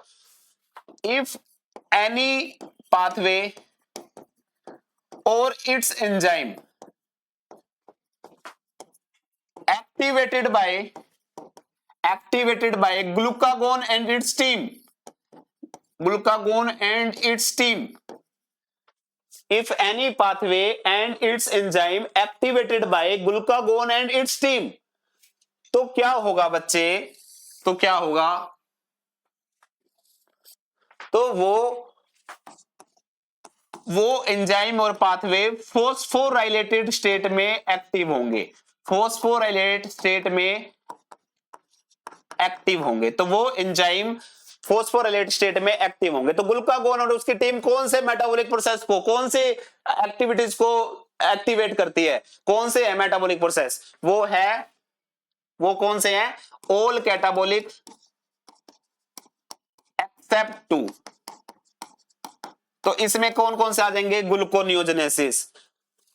A: इफ एनी पाथवे और it's enzyme activated by glucagon and its team, glucagon and its team, if any pathway and its enzyme activated by glucagon and its team, तो क्या होगा बच्चे, तो क्या होगा, तो वो एंजाइम और पाथवे फॉस्फोराइलेटेड स्टेट में एक्टिव होंगे, फॉस्फोराइलेट स्टेट में एक्टिव होंगे, तो वो एंजाइम फॉस्फोराइलेट स्टेट में एक्टिव होंगे। तो ग्लूकागोन और उसकी टीम कौन से मेटाबॉलिक प्रोसेस को, कौन से एक्टिविटीज को एक्टिवेट करती है, कौन से है मेटाबॉलिक प्रोसेस, वो कौन से हैं, ऑल कैटाबॉलिक एक्सेप्ट 2। तो इसमें कौन कौन से आ जाएंगे, ग्लूकोनियोजेनेसिस,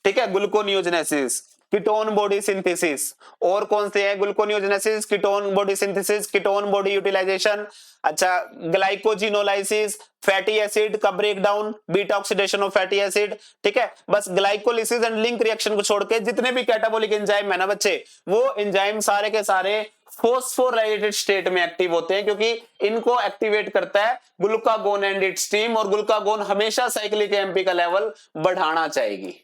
A: ठीक है, ग्लूकोनियोजेनेसिस, कीटोन बॉडी सिंथेसिस। और कौन से हैं? Gluconeogenesis, ketone body synthesis, ketone body utilisation, अच्छा ग्लाइकोजिनोलाइसिस, फैटी एसिड का breakdown, beta oxidation of fatty acid. ठीक है, बस ग्लाइकोलिसिस एंड लिंक रिएक्शन को छोड़ के जितने भी कैटाबॉलिक एंजाइम है ना बच्चे, वो एंजाइम सारे के सारे फॉस्फोराइलेटेड स्टेट में एक्टिव होते हैं, क्योंकि इनको एक्टिवेट करता है ग्लूकागोन एंड इट्स टीम, और ग्लूकागोन हमेशा साइक्लिक एमपी का लेवल बढ़ाना चाहेगी।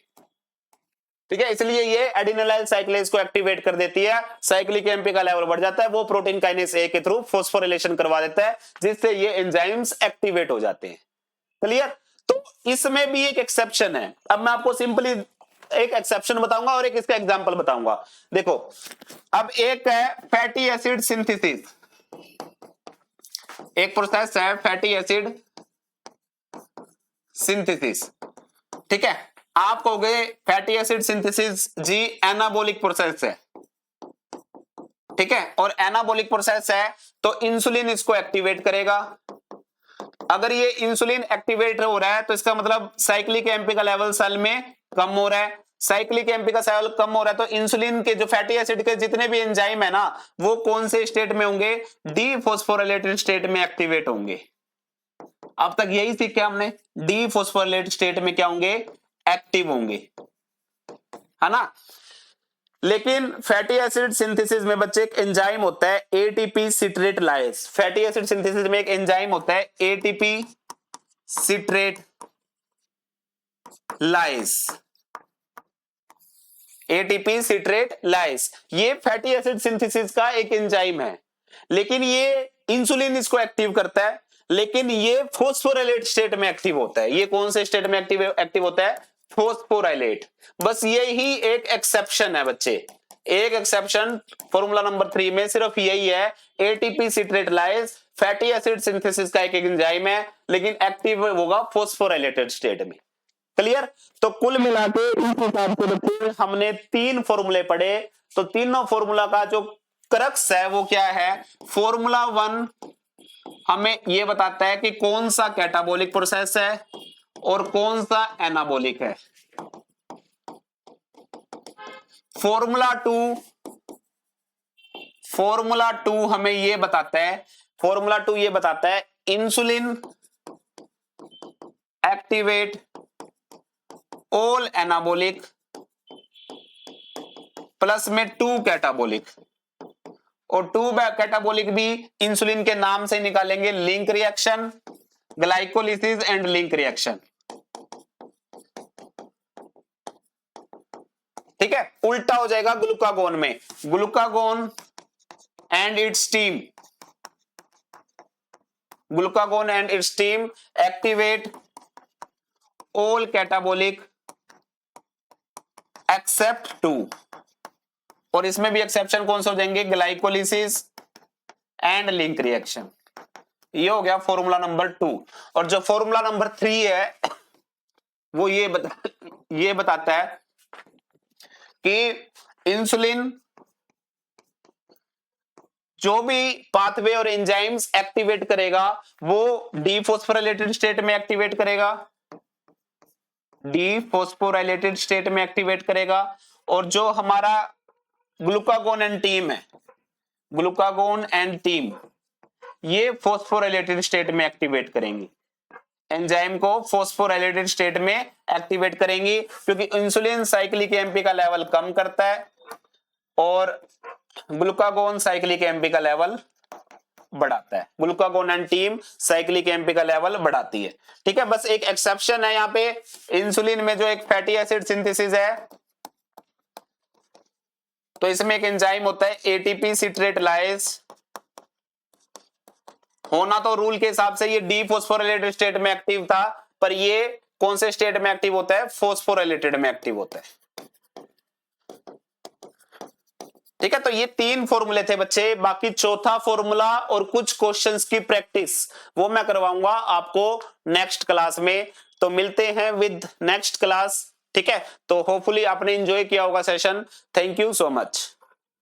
A: ठीक है, इसलिए ये एडिनोलाइल साइक्लेज को एक्टिवेट कर देती है, साइक्लिक एमपी का लेवल बढ़ जाता है, वो प्रोटीन काइनेस ए के थ्रू फॉस्फोरिलेशन करवा देता है, जिससे ये एंजाइम्स एक्टिवेट हो जाते हैं। क्लियर? तो इसमें भी एक एक्सेप्शन है। अब मैं आपको सिंपली एक एक्सेप्शन बताऊंगा और एक इसका एग्जांपल बताऊंगा। देखो, अब एक है फैटी एसिड सिंथेसिस, एक प्रोसेस है फैटी एसिड सिंथेसिस। ठीक है, आप कहोगे फैटी एसिड सिंथेसिस जी एनाबॉलिक प्रोसेस है। ठीक है, और एनाबॉलिक प्रोसेस है तो इंसुलिन इसको एक्टिवेट करेगा। अगर ये इंसुलिन एक्टिवेट हो रहा है तो इसका मतलब साइक्लिक एमपी का लेवल सेल में कम हो रहा है। साइक्लिक एमपी का लेवल कम हो रहा है तो इंसुलिन के जो फैटी एसिड के जितने भी एंजाइम है ना, वो कौन से स्टेट में होंगे? डीफॉस्फोराइलेटेड स्टेट में एक्टिवेट होंगे। अब तक यही सीखे हमने, डीफॉस्फोराइलेटेड स्टेट में क्या होंगे? एक्टिव होंगे, है ना। लेकिन फैटी एसिड सिंथेसिस में बच्चे एक एंजाइम होता है एटीपी सिट्रेट लाइस। फैटी एसिड सिंथेसिस में एक एंजाइम होता है एटीपी सिट्रेट लाइस। एटीपी सिट्रेट लाइस ये फैटी एसिड सिंथेसिस का एक एंजाइम है, लेकिन ये इंसुलिन इसको एक्टिव करता है, लेकिन ये फॉस्फोराइलेट स्टेट में एक्टिव होता है। ये कौन से स्टेट में एक्टिव होता है? फॉस्फोराइलेट। बस यही एक एक्सेप्शन है बच्चे, एक एक्सेप्शन फॉर्मूला नंबर 3 में सिर्फ यही है, एटीपी सिट्रेट लाइस फैटी एसिड सिंथेसिस का एक एंजाइम है, लेकिन एक्टिव होगा फॉस्फोराइलेटेड स्टेट में। क्लियर? तो कुल मिला के इस हिसाब से बच्चे हमने 3 फॉर्मूले पढ़े। तो तीनों फॉर्मूला का जो क्रक्स है वो क्या है? फॉर्मूला 1 हमें ये बताता है कि कौन सा कैटाबॉलिक प्रोसेस है और कौन सा एनाबॉलिक है। फॉर्मूला 2 हमें ये बताता है insulin activate all anabolic plus में 2 कैटाबॉलिक, और 2 कैटाबॉलिक भी इंसुलिन के नाम से निकालेंगे, link reaction, glycolysis and link reaction. ठीक है, उल्टा हो जाएगा ग्लूकागोन में, glucagon and its team, glucagon and its team activate all catabolic except 2, और इसमें भी एक्सेप्शन कौन से हो जाएंगे? Glycolysis and link reaction. ये हो गया फॉर्मूला नंबर 2। और जो फॉर्मूला नंबर 3 है वो ये बताता है कि इंसुलिन जो भी पाथवे और एंजाइम्स एक्टिवेट करेगा वो डीफॉस्फोराइलेटेड स्टेट में एक्टिवेट करेगा, डीफॉस्फोराइलेटेड स्टेट में एक्टिवेट करेगा, और जो हमारा ग्लूकागोन एंड टीम है, ग्लूकागोन एंड टीम ये फॉस्फोराइलेटेड स्टेट में एक्टिवेट करेंगी, एंजाइम को फॉस्फोराइलेटेड स्टेट में एक्टिवेट करेंगी, क्योंकि इंसुलिन साइक्लिक एमपी का लेवल कम करता है और ग्लूकागोन साइक्लिक एमपी का लेवल बढ़ाता है। Glucagon and team cyclic MP का लेवल बढ़ाती है। ठीक है, बस एक एक्सेप्शन है यहाँ पे, इंसुलिन में जो एक फैटी एसिड सिंथेसिस है तो इसमें एक एंजाइम होता है एटीपी सिट्रेट लाइस, होना तो रूल के हिसाब से ये डीफॉस्फोराइलेटेड स्टेट में एक्टिव था, पर ये कौन से स्टेट में एक्टिव होता है? फॉस्फोराइलेटेड में एक्टिव होता है। ठीक है, तो ये 3 फॉर्मूले थे बच्चे, बाकी चौथा फॉर्मूला और कुछ क्वेश्चंस की प्रैक्टिस वो मैं करवाऊंगा आपको नेक्स्ट क्लास में। तो मिलते हैं विद नेक्स्ट क्लास। ठीक है, तो होपफुली आपने एंजॉय किया होगा session. Thank you so much.